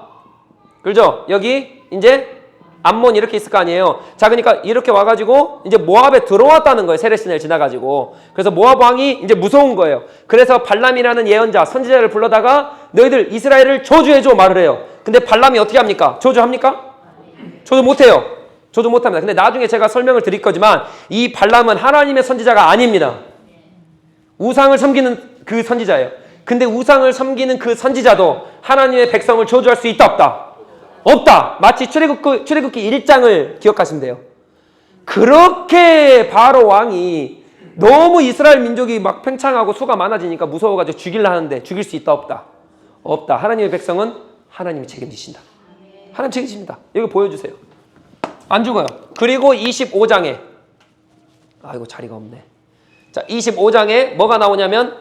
S1: 그죠? 여기 이제 암몬 이렇게 있을 거 아니에요. 자, 그러니까 이렇게 와가지고 이제 모압에 들어왔다는 거예요. 세례시내를 지나가지고. 그래서 모압 왕이 이제 무서운 거예요. 그래서 발람이라는 예언자, 선지자를 불러다가 너희들 이스라엘을 저주해줘 말을 해요. 근데 발람이 어떻게 합니까? 저주합니까? 저주 못해요. 저주 못합니다. 근데 나중에 제가 설명을 드릴 거지만 이 발람은 하나님의 선지자가 아닙니다. 우상을 섬기는 그 선지자예요. 근데 우상을 섬기는 그 선지자도 하나님의 백성을 저주할 수 있다 없다? 없다. 마치 출애굽기 1장을 기억하시면 돼요. 그렇게 바로 왕이 너무 이스라엘 민족이 막 팽창하고 수가 많아지니까 무서워가지고 죽이려 하는데 죽일 수 있다 없다? 없다. 하나님의 백성은 하나님이 책임지신다. 하나님 책임집니다. 여기 보여주세요. 안 죽어요. 그리고 25장에 아이고 자리가 없네. 자, 25장에 뭐가 나오냐면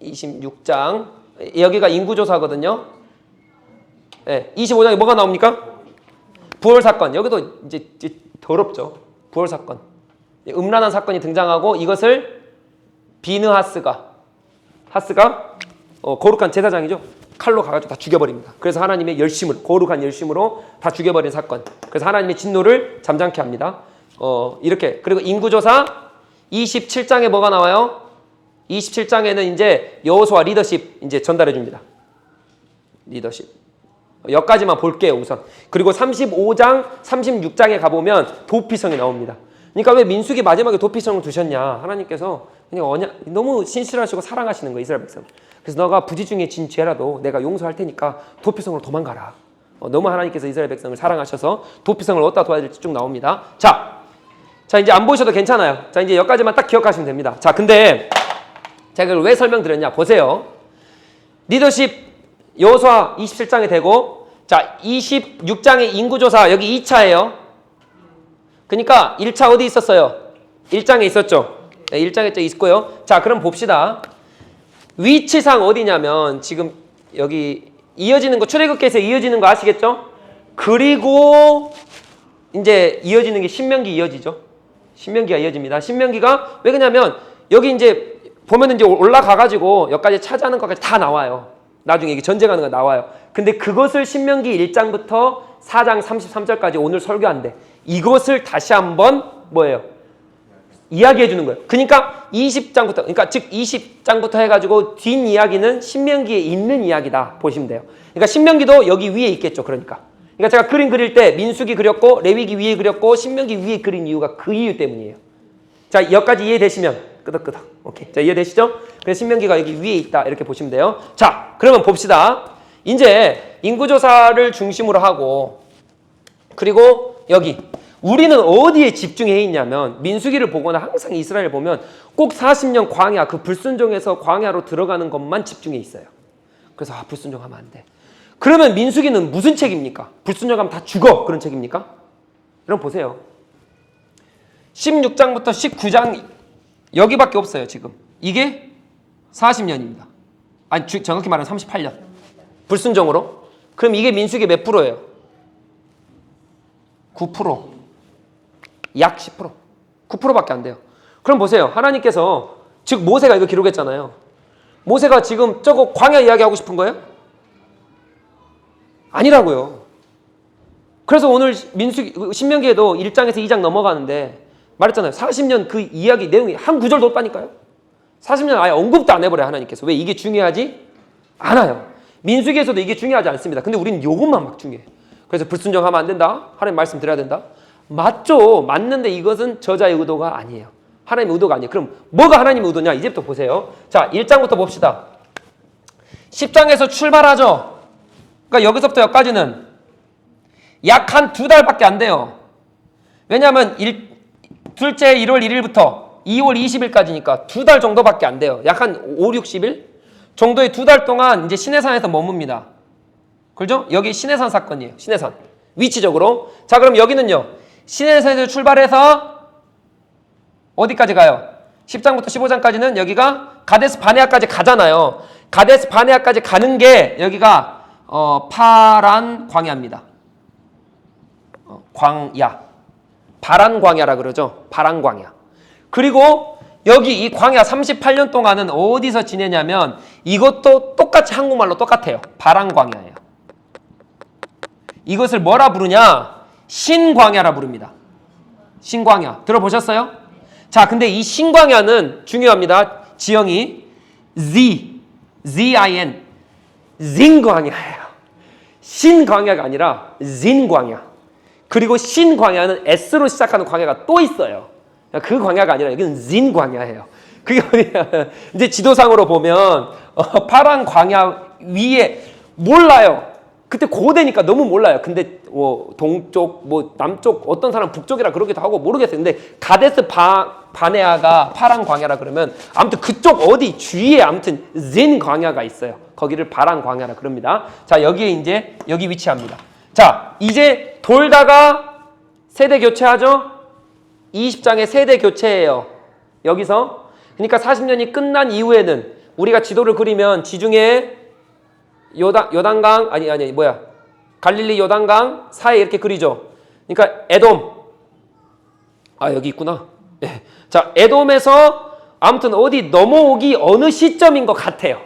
S1: 26장 여기가 인구조사거든요. 네, 25장에 뭐가 나옵니까? 부활사건. 여기도 이제 더럽죠. 부활사건. 음란한 사건이 등장하고 이것을 비느하스가 거룩한 제사장이죠. 칼로 가가지고 다 죽여버립니다. 그래서 하나님의 열심을 거룩한 열심으로 다 죽여버린 사건. 그래서 하나님의 진노를 잠잠케 합니다. 이렇게. 그리고 인구조사 27장에 뭐가 나와요? 27장에는 이제 여호수아 리더십 이제 전달해 줍니다. 리더십. 여기까지만 볼게요, 우선. 그리고 35장, 36장에 가보면 도피성이 나옵니다. 그러니까 왜 민수기 마지막에 도피성을 두셨냐? 하나님께서 그냥 너무 신실하시고 사랑하시는 거예요, 이스라엘 백성. 그래서 너가 부지 중에 진 죄라도 내가 용서할 테니까 도피성으로 도망가라. 너무 하나님께서 이스라엘 백성을 사랑하셔서 도피성을 어디다 둬야 될지 쭉 나옵니다. 자, 이제 안 보셔도 괜찮아요. 자, 이제 여기까지만 딱 기억하시면 됩니다. 자, 근데 제가 이걸 왜 설명드렸냐? 보세요. 리더십 여호수아 27장에 되고, 자, 26장의 인구조사 여기 2차예요. 그러니까 1차 어디 있었어요? 1장에 있었죠. 네, 1장에 있고요. 자, 그럼 봅시다. 위치상 어디냐면 지금 여기 이어지는 거, 출애굽기에서 이어지는 거 아시겠죠? 그리고 이제 이어지는 게 신명기 이어지죠. 신명기가 이어집니다. 신명기가 왜 그러냐면 여기 이제 보면은 이제 올라가가지고 여기까지 차지하는 것까지 다 나와요. 나중에 이게 전쟁하는 거 나와요. 근데 그것을 신명기 1장부터 4장 33절까지 오늘 설교한대. 이것을 다시 한번 뭐예요? 이야기해 주는 거예요. 그러니까 20장부터, 그러니까 즉 20장부터 해가지고 뒷이야기는 신명기에 있는 이야기다 보시면 돼요. 그러니까 신명기도 여기 위에 있겠죠. 그러니까 제가 그림 그릴 때 민수기 그렸고 레위기 위에 그렸고 신명기 위에 그린 이유가 그 이유 때문이에요. 자, 여기까지 이해되시면 끄덕끄덕. 오케이. 자, 이해되시죠? 그래서 신명기가 여기 위에 있다 이렇게 보시면 돼요. 자, 그러면 봅시다. 이제 인구조사를 중심으로 하고 그리고 여기 우리는 어디에 집중해 있냐면 민수기를 보거나 항상 이스라엘 보면 꼭 40년 광야 그 불순종에서 광야로 들어가는 것만 집중해 있어요. 그래서 불순종하면 안 돼. 그러면 민수기는 무슨 책입니까? 불순종하면 다 죽어 그런 책입니까? 여러분 보세요. 16장부터 19장 여기밖에 없어요. 지금 이게 40년입니다. 아니 정확히 말하면 38년 불순종으로. 그럼 이게 민수기 몇 프로예요? 9%. 약 10%. 9%밖에 안 돼요. 그럼 보세요. 하나님께서 즉 모세가 이거 기록했잖아요. 모세가 지금 저거 광야 이야기하고 싶은 거예요? 아니라고요. 그래서 오늘 신명기에도 1장에서 2장 넘어가는데 말했잖아요. 40년 그 이야기 내용이 한 구절도 없다니까요. 40년 아예 언급도 안 해버려요. 하나님께서. 왜 이게 중요하지? 않아요. 민수기에서도 이게 중요하지 않습니다. 근데 우리는 요것만 막 중요해. 그래서 불순종하면 안 된다. 하나님 말씀 드려야 된다. 맞죠. 맞는데 이것은 저자의 의도가 아니에요. 하나님의 의도가 아니에요. 그럼 뭐가 하나님의 의도냐? 이제부터 보세요. 자, 1장부터 봅시다. 10장에서 출발하죠. 그러니까 여기서부터 여기까지는 약 한 2달밖에 안 돼요. 왜냐하면 둘째 1월 1일부터 2월 20일까지니까 2달 정도밖에 안 돼요. 약 한 5, 60일 정도의 2달 동안 이제 시내산에서 머뭅니다. 그렇죠? 여기 시내산 사건이에요. 시내산. 위치적으로. 자, 그럼 여기는요. 시내산에서 출발해서 어디까지 가요? 10장부터 15장까지는 여기가 가데스 바네아까지 가잖아요. 가데스 바네아까지 가는 게 여기가 파란 광야입니다. 광야. 바란 광야라 그러죠. 바란 광야. 그리고 여기 이 광야 38년 동안은 어디서 지내냐면 이것도 똑같이 한국말로 똑같아요. 바란 광야예요. 이것을 뭐라 부르냐? 신광야라 부릅니다. 신광야. 들어보셨어요? 자, 근데 이 신광야는 중요합니다. 지형이 Z-I-N zin광야예요. 신광야가 아니라 zin광야. 그리고 신광야는 S로 시작하는 광야가 또 있어요. 그 광야가 아니라 여기는 zin광야예요. 그게 뭐냐? 이제 지도상으로 보면 파란 광야 위에 몰라요. 그때 고대니까 너무 몰라요. 근데 동쪽, 남쪽, 어떤 사람 북쪽이라 그러기도 하고 모르겠어요. 근데 가데스 바네아가 파란 광야라 그러면 아무튼 그쪽 어디 주위에 아무튼 진 광야가 있어요. 거기를 파란 광야라 그럽니다. 자, 여기에 이제 여기 위치합니다. 자, 이제 돌다가 세대 교체하죠. 20장에 세대 교체예요. 여기서. 그러니까 40년이 끝난 이후에는 우리가 지도를 그리면 지중해 요단강 아니 뭐야 갈릴리 요단강 사이에 이렇게 그리죠. 그러니까 에돔 여기 있구나. 네. 자 에돔에서 아무튼 어디 넘어오기 어느 시점인 것 같아요.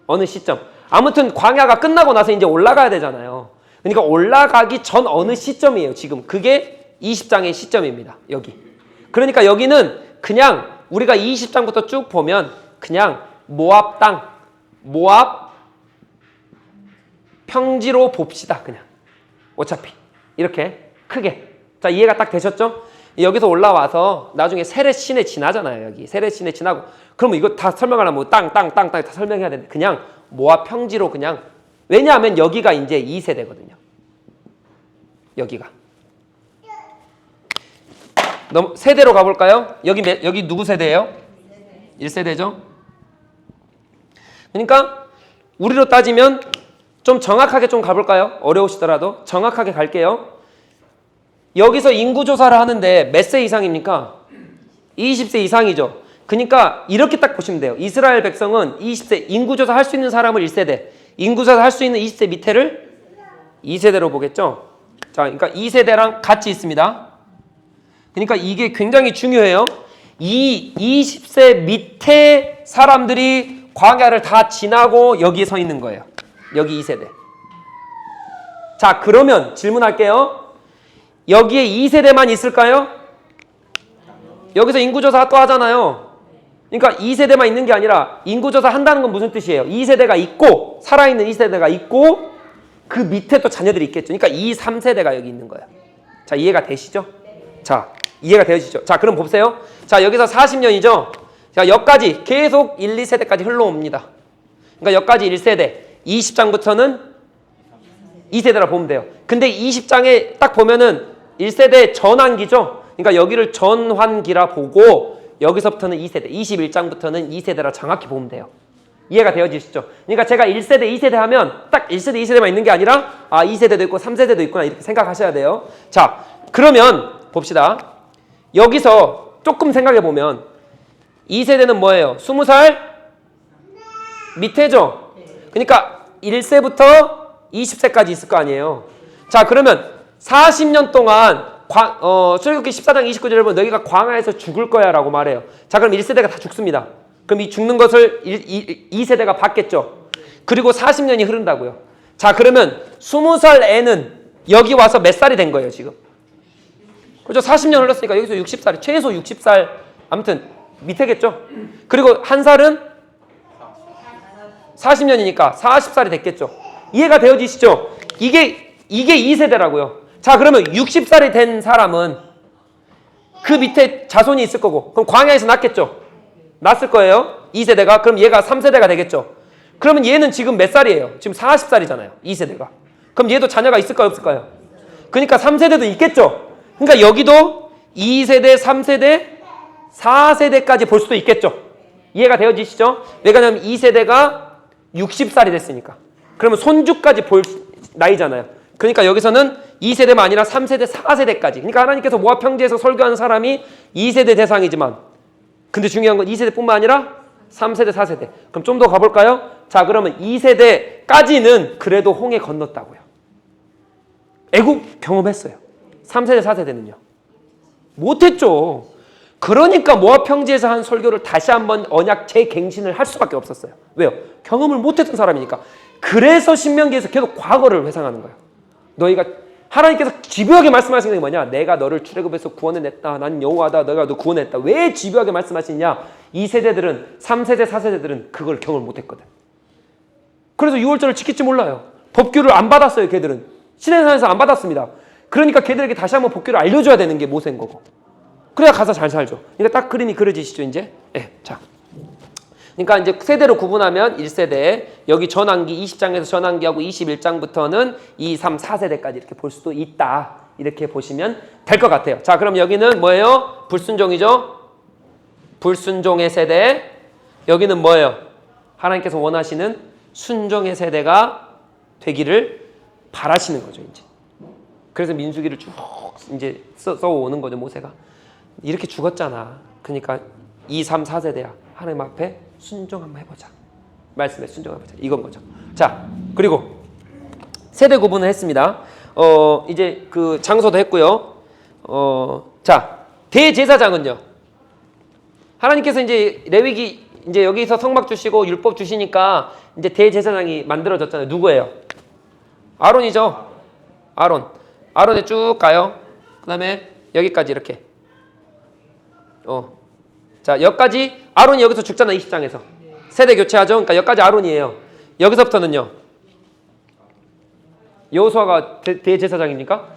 S1: 어느 시점. 아무튼 광야가 끝나고 나서 이제 올라가야 되잖아요. 그러니까 올라가기 전 어느 시점이에요. 지금 그게 20장의 시점입니다. 여기. 그러니까 여기는 그냥 우리가 20장부터 쭉 보면 그냥 모압 땅, 모압 평지로 봅시다. 그냥 어차피 이렇게 크게. 자 이해가 딱 되셨죠? 여기서 올라와서 나중에 세렛 시내 지나잖아요. 여기 세렛 시내 지나고 그러면 이거 다 설명하려면 뭐 땅 다 설명해야 되는데 그냥 모압 평지로 그냥 왜냐하면 여기가 이제 2세대거든요. 여기가 세대로 가볼까요? 여기 누구 세대예요? 1세대죠. 그러니까 우리로 따지면 좀 정확하게 좀 가볼까요? 어려우시더라도 정확하게 갈게요. 여기서 인구조사를 하는데 몇 세 이상입니까? 20세 이상이죠. 그러니까 이렇게 딱 보시면 돼요. 이스라엘 백성은 20세 인구조사 할 수 있는 사람을 1세대, 인구조사 할 수 있는 20세 밑에를 2세대로 보겠죠. 자, 그러니까 2세대랑 같이 있습니다. 그러니까 이게 굉장히 중요해요. 이 20세 밑에 사람들이 광야를 다 지나고 여기에 서 있는 거예요. 여기 2세대. 자, 그러면 질문할게요. 여기에 2세대만 있을까요? 여기서 인구조사 또 하잖아요. 그러니까 2세대만 있는 게 아니라 인구조사 한다는 건 무슨 뜻이에요? 2세대가 있고 살아있는 2세대가 있고 그 밑에 또 자녀들이 있겠죠. 그러니까 2, 3세대가 여기 있는 거예요. 자, 이해가 되시죠? 자, 이해가 되시죠? 자, 그럼 보세요. 자, 여기서 40년이죠? 자, 여기까지 계속 1, 2세대까지 흘러옵니다. 그러니까 여기까지 1세대, 20장부터는 2세대라 보면 돼요. 근데 20장에 딱 보면은 1세대 전환기죠? 그러니까 여기를 전환기라 보고 여기서부터는 2세대, 21장부터는 2세대라 정확히 보면 돼요. 이해가 되어지시죠? 그러니까 제가 1세대, 2세대 하면 딱 1세대, 2세대만 있는 게 아니라 2세대도 있고 3세대도 있구나 이렇게 생각하셔야 돼요. 자, 그러면 봅시다. 여기서 조금 생각해 보면 2세대는 뭐예요? 20살 밑에죠? 그러니까 1세부터 20세까지 있을 거 아니에요. 자, 그러면 40년 동안 출애굽기 14장 29절에 보면 너희가 광야에서 죽을 거야 라고 말해요. 자, 그럼 1세대가 다 죽습니다. 그럼 이 죽는 것을 2세대가 받겠죠. 그리고 40년이 흐른다고요. 자, 그러면 20살 애는 여기 와서 몇 살이 된 거예요 지금? 그렇죠? 40년 흘렀으니까 여기서 60살, 최소 60살 아무튼 밑에겠죠. 그리고 한 살은 40년이니까 40살이 됐겠죠. 이해가 되어지시죠? 이게 2세대라고요. 자, 그러면 60살이 된 사람은 그 밑에 자손이 있을 거고 그럼 광야에서 낳겠죠. 낳았을 거예요. 2세대가. 그럼 얘가 3세대가 되겠죠. 그러면 얘는 지금 몇 살이에요? 지금 40살이잖아요. 2세대가. 그럼 얘도 자녀가 있을까요? 없을까요? 그러니까 3세대도 있겠죠. 그러니까 여기도 2세대, 3세대, 4세대까지 볼 수도 있겠죠. 이해가 되어지시죠? 왜냐하면 2세대가 60살이 됐으니까. 그러면 손주까지 볼 나이잖아요. 그러니까 여기서는 2세대만 아니라 3세대, 4세대까지. 그러니까 하나님께서 모압 평지에서 설교하는 사람이 2세대 대상이지만 근데 중요한 건 2세대뿐만 아니라 3세대, 4세대. 그럼 좀 더 가볼까요? 자, 그러면 2세대까지는 그래도 홍해 건넜다고요. 애국 경험했어요. 3세대, 4세대는요. 못했죠. 그러니까 모압 평지에서 한 설교를 다시 한번 언약 재갱신을 할 수밖에 없었어요. 왜요? 경험을 못했던 사람이니까. 그래서 신명기에서 계속 과거를 회상하는 거예요. 너희가 하나님께서 집요하게 말씀하시는 게 뭐냐? 내가 너를 출애굽에서 구원해냈다. 난 여호와다. 내가 너 구원했다. 왜 집요하게 말씀하시냐? 2세대들은 3세대, 4세대들은 그걸 경험을 못했거든. 그래서 6월절을 지킬지 몰라요. 법규를 안 받았어요. 걔들은. 시내산에서 안 받았습니다. 그러니까 걔들에게 다시 한번 법규를 알려줘야 되는 게 모세인 거고. 그래야 가서 잘 살죠. 그러니까 딱 그림이 그려지시죠, 이제? 네, 자. 그러니까 이제 세대로 구분하면 1세대, 여기 전환기 20장에서 전환기하고 21장부터는 2, 3, 4세대까지 이렇게 볼 수도 있다. 이렇게 보시면 될 것 같아요. 자, 그럼 여기는 뭐예요? 불순종이죠? 불순종의 세대. 여기는 뭐예요? 하나님께서 원하시는 순종의 세대가 되기를 바라시는 거죠, 이제. 그래서 민수기를 쭉 이제 써오는 거죠, 모세가. 이렇게 죽었잖아. 그러니까 2, 3, 4세대야. 하나님 앞에 순종 한번 해보자. 말씀에 순종하고 이건 거죠. 자, 그리고 세대 구분을 했습니다. 이제 그 장소도 했고요. 자, 대제사장은요. 하나님께서 이제 레위기 이제 여기서 성막 주시고 율법 주시니까 이제 대제사장이 만들어졌잖아요. 누구예요? 아론이죠. 아론에 쭉 가요. 그다음에 여기까지 이렇게. 자, 여기까지 아론이 여기서 죽잖아. 20장에서. 세대 교체하죠. 그러니까 여기까지 아론이에요. 여기서부터는요. 여호수아가 대제사장입니까?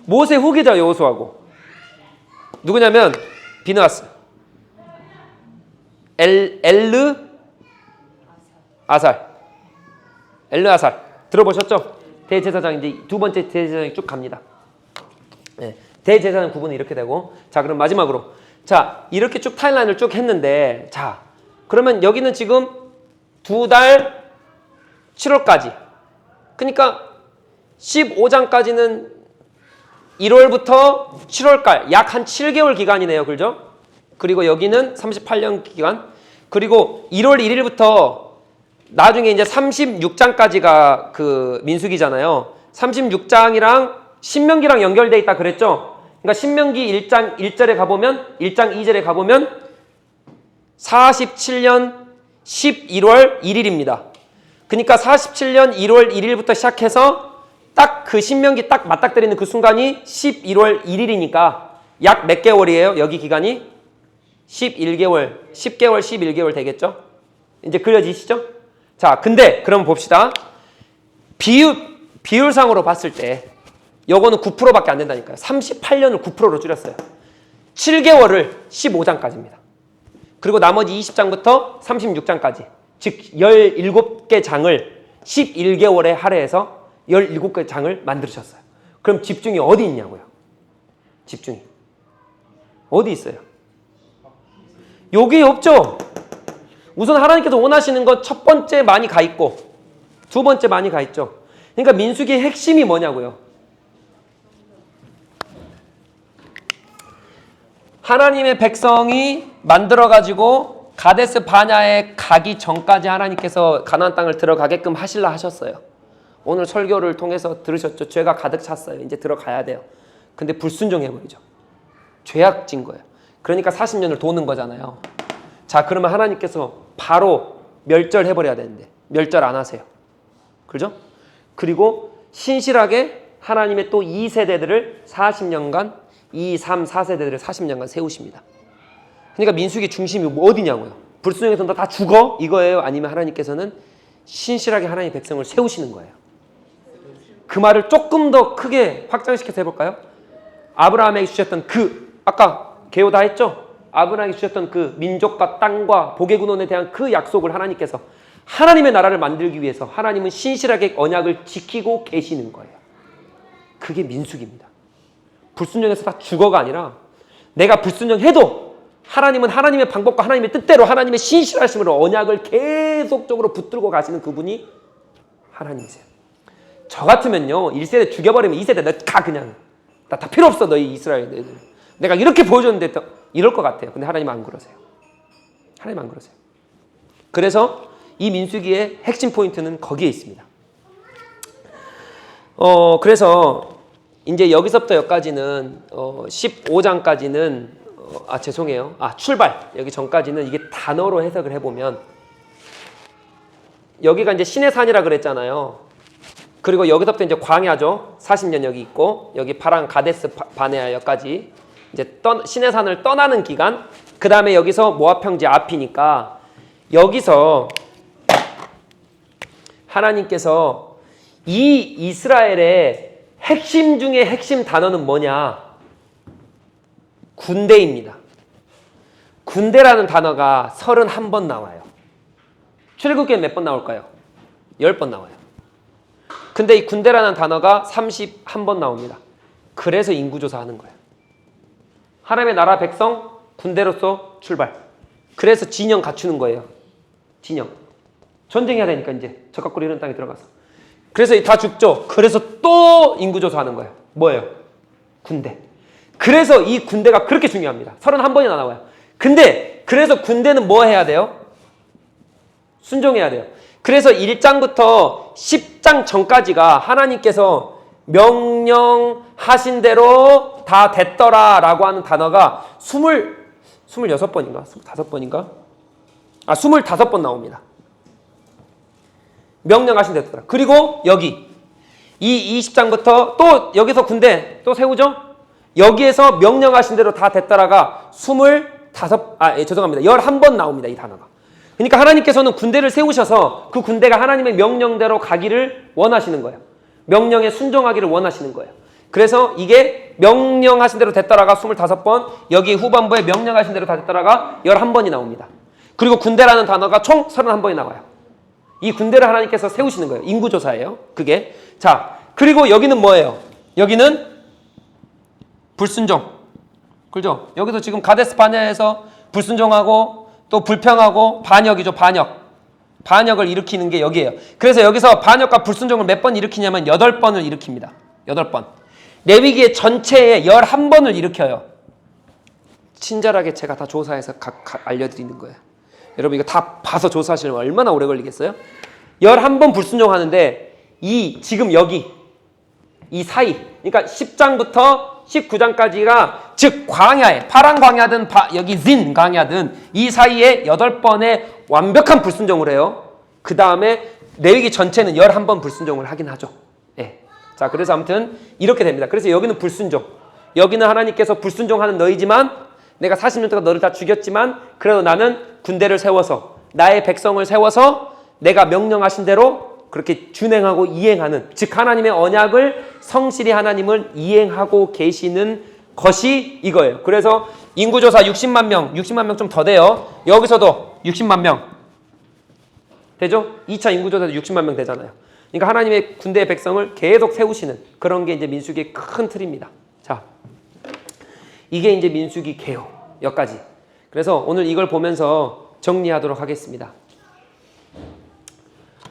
S1: 모세 후계자 여호수아고. 누구냐면 비느하스. 엘르아살. 들어보셨죠? 대제사장 이제 두 번째 대제사장이 쭉 갑니다. 네. 대제사장 구분은 이렇게 되고, 자, 그럼 마지막으로, 자, 이렇게 쭉 타임라인을 쭉 했는데, 자, 그러면 여기는 지금 2달 7월까지. 그러니까 15장까지는 1월부터 7월까지 약 한 7개월 기간이네요. 그죠? 그리고 여기는 38년 기간. 그리고 1월 1일부터 나중에 이제 36장까지가 그 민수기잖아요. 36장이랑 신명기랑 연결돼 있다 그랬죠? 그러니까 신명기 1장 1절에 가보면 1장 2절에 가보면 47년 11월 1일입니다. 그러니까 47년 1월 1일부터 시작해서 딱 그 신명기 딱 맞닥뜨리는 그 순간이 11월 1일이니까 약 몇 개월이에요? 여기 기간이? 11개월, 10개월, 11개월 되겠죠? 이제 그려지시죠? 자, 근데 그럼 봅시다. 비율상으로 봤을 때 요거는 9%밖에 안 된다니까요. 38년을 9%로 줄였어요. 7개월을 15장까지입니다. 그리고 나머지 20장부터 36장까지, 즉 17개 장을 11개월에 할애해서 17개 장을 만드셨어요. 그럼 집중이 어디 있냐고요? 집중이 어디 있어요? 여기 없죠? 우선 하나님께서 원하시는 것 첫 번째 많이 가 있고 두 번째 많이 가 있죠. 그러니까 민수기의 핵심이 뭐냐고요? 하나님의 백성이 만들어가지고 가데스 바냐에 가기 전까지 하나님께서 가나안 땅을 들어가게끔 하실라 하셨어요. 오늘 설교를 통해서 들으셨죠? 죄가 가득 찼어요. 이제 들어가야 돼요. 근데 불순종해버리죠. 죄악진 거예요. 그러니까 40년을 도는 거잖아요. 자, 그러면 하나님께서 바로 멸절해버려야 되는데 멸절 안 하세요. 그죠? 그리고 신실하게 하나님의 또 2세대들을 40년간 2, 3, 4세대들을 40년간 세우십니다. 그러니까 민수기 중심이 어디냐고요? 불순종해서 너 다 죽어? 이거예요? 아니면 하나님께서는 신실하게 하나님의 백성을 세우시는 거예요? 그 말을 조금 더 크게 확장시켜서 해볼까요? 아브라함에게 주셨던 아까 개요 다 했죠? 아브라함에게 주셨던 그 민족과 땅과 복의 근원에 대한 그 약속을 하나님께서 하나님의 나라를 만들기 위해서 하나님은 신실하게 언약을 지키고 계시는 거예요. 그게 민수기입니다. 불순종해서 다 죽어가 아니라 내가 불순종해도 하나님은 하나님의 방법과 하나님의 뜻대로 하나님의 신실하심으로 언약을 계속적으로 붙들고 가시는 그분이 하나님이세요. 저 같으면요 1세대 죽여버리면 2세대 너 가 그냥 나 다 필요 없어 너희 이스라엘 애들 내가 이렇게 보여줬는데 이럴 것 같아요. 근데 하나님은 안 그러세요. 하나님 안 그러세요. 그래서 이 민수기의 핵심 포인트는 거기에 있습니다. 그래서 이제 여기서부터 여기까지는 15장까지는 죄송해요. 출발 여기 전까지는 이게 단어로 해석을 해보면 여기가 이제 신의 산이라 그랬잖아요. 그리고 여기서부터 이제 광야죠. 40년 여기 있고 여기 파란 가데스 바네아 여기까지 이제 신의 산을 떠나는 기간. 그 다음에 여기서 모압 평지 앞이니까 여기서 하나님께서 이 이스라엘의 핵심 중에 핵심 단어는 뭐냐? 군대입니다. 군대라는 단어가 31번 나와요. 출애굽기에 몇 번 나올까요? 10번 나와요. 근데 이 군대라는 단어가 31번 나옵니다. 그래서 인구조사 하는 거예요. 하나님의 나라 백성 군대로서 출발. 그래서 진영 갖추는 거예요. 진영. 전쟁해야 되니까 이제 적각구리 이런 땅에 들어가서. 그래서 다 죽죠. 그래서 또 인구조사 하는 거예요. 뭐예요? 군대. 그래서 이 군대가 그렇게 중요합니다. 31번이나 나와요. 근데 그래서 군대는 뭐 해야 돼요? 순종해야 돼요. 그래서 1장부터 10장 전까지가 하나님께서 명령하신 대로 다 됐더라 라고 하는 단어가 26번인가? 25번인가? 25번 나옵니다. 명령하신 대로 됐더라. 그리고 여기 이 20장부터 또 여기서 군대 또 세우죠? 여기에서 명령하신 대로 다 됐더라가 11번 나옵니다. 이 단어가. 그러니까 하나님께서는 군대를 세우셔서 그 군대가 하나님의 명령대로 가기를 원하시는 거예요. 명령에 순종하기를 원하시는 거예요. 그래서 이게 명령하신 대로 됐더라가 25번, 여기 후반부에 명령하신 대로 다 됐더라가 11번이 나옵니다. 그리고 군대라는 단어가 총 31번이 나와요. 이 군대를 하나님께서 세우시는 거예요. 인구조사예요. 그게. 자, 그리고 여기는 뭐예요? 여기는 불순종. 그죠? 여기도 지금 가데스 바네아에서 불순종하고 또 불평하고 반역이죠. 반역을 일으키는 게 여기예요. 그래서 여기서 반역과 불순종을 몇 번 일으키냐면 8번을 일으킵니다. 8번. 레위기 전체에 11번을 일으켜요. 친절하게 제가 다 조사해서 알려드리는 거예요. 여러분 이거 다 봐서 조사하시려면 얼마나 오래 걸리겠어요? 11번 불순종하는데 지금 여기 이 사이, 그러니까 10장부터 19장까지가 즉 광야에 파란 광야든 여기 진 광야든 이 사이에 8번의 완벽한 불순종을 해요. 그 다음에 레위기 전체는 11번 불순종을 하긴 하죠. 예. 자, 그래서 아무튼 이렇게 됩니다. 그래서 여기는 불순종, 여기는 하나님께서 불순종하는 너희지만 내가 40년 동안 너를 다 죽였지만 그래도 나는 군대를 세워서 나의 백성을 세워서 내가 명령하신 대로 그렇게 준행하고 이행하는, 즉 하나님의 언약을 성실히 하나님을 이행하고 계시는 것이 이거예요. 그래서 인구조사 60만 명 좀 더 돼요. 여기서도 60만 명 되죠? 2차 인구조사도 60만 명 되잖아요. 그러니까 하나님의 군대의 백성을 계속 세우시는 그런 게 이제 민수기의 큰 틀입니다. 자, 이게 이제 민수기 개요. 여기까지. 그래서 오늘 이걸 보면서 정리하도록 하겠습니다.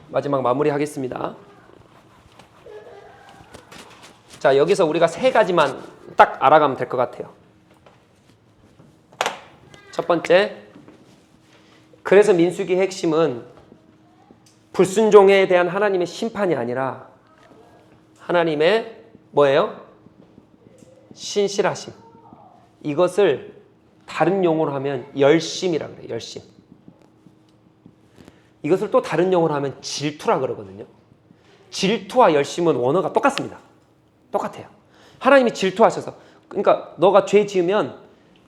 S1: 마지막 마무리 하겠습니다. 자, 여기서 우리가 3가지만 딱 알아가면 될 것 같아요. 첫 번째, 그래서 민수기의 핵심은 불순종에 대한 하나님의 심판이 아니라 하나님의 뭐예요? 신실하심. 이것을 다른 용어로 하면 열심이라 그래요. 열심. 이것을 또 다른 용어로 하면 질투라 그러거든요. 질투와 열심은 원어가 똑같습니다. 똑같아요. 하나님이 질투하셔서, 그러니까 너가 죄 지으면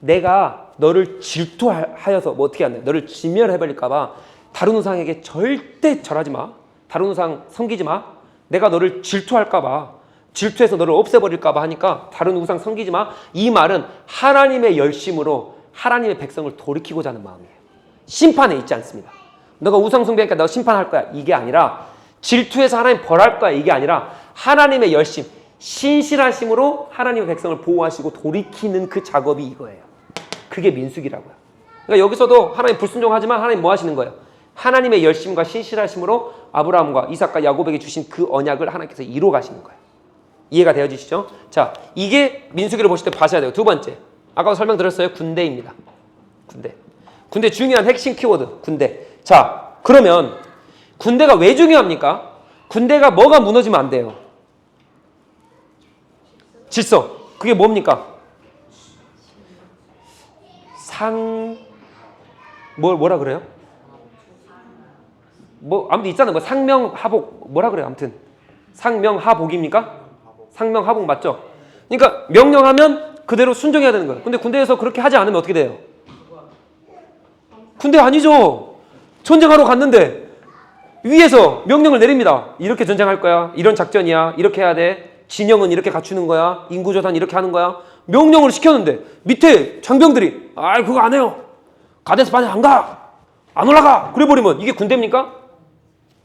S1: 내가 너를 질투하여서 뭐 어떻게 하냐, 너를 진멸해버릴까 봐 다른 우상에게 절대 절하지 마. 다른 우상 섬기지 마. 내가 너를 질투할까 봐, 질투해서 너를 없애버릴까 봐 하니까 다른 우상 섬기지 마. 이 말은 하나님의 열심으로 하나님의 백성을 돌이키고자 하는 마음이에요. 심판에 있지 않습니다. 너가 우상 숭배하니까 너 심판할 거야, 이게 아니라, 질투해서 하나님 벌할 거야, 이게 아니라 하나님의 열심, 신실하심으로 하나님의 백성을 보호하시고 돌이키는 그 작업이 이거예요. 그게 민수기라고요. 그러니까 여기서도 하나님 불순종하지만 하나님 뭐 하시는 거예요? 하나님의 열심과 신실하심으로 아브라함과 이삭과 야곱에게 주신 그 언약을 하나님께서 이루어 가시는 거예요. 이해가 되어지시죠? 자, 이게 민수기를 보실 때 봐셔야 돼요. 두 번째, 아까도 설명드렸어요. 군대입니다. 군대 중요한 핵심 키워드, 군대. 자, 그러면 군대가 왜 중요합니까? 군대가 뭐가 무너지면 안 돼요? 질서. 그게 뭡니까? 뭐라 그래요? 뭐 아무튼 있잖아요. 뭐 상명하복 뭐라 그래요? 아무튼 상명하복입니까? 상명하복 맞죠? 그러니까 명령하면 그대로 순종해야 되는 거예요. 근데 군대에서 그렇게 하지 않으면 어떻게 돼요? 군대 아니죠. 전쟁하러 갔는데 위에서 명령을 내립니다. 이렇게 전쟁할 거야. 이런 작전이야. 이렇게 해야 돼. 진영은 이렇게 갖추는 거야. 인구조사는 이렇게 하는 거야. 명령을 시켰는데 밑에 장병들이 아이 그거 안 해요. 가데스 바네 안 가. 안 올라가. 그래버리면 이게 군대입니까?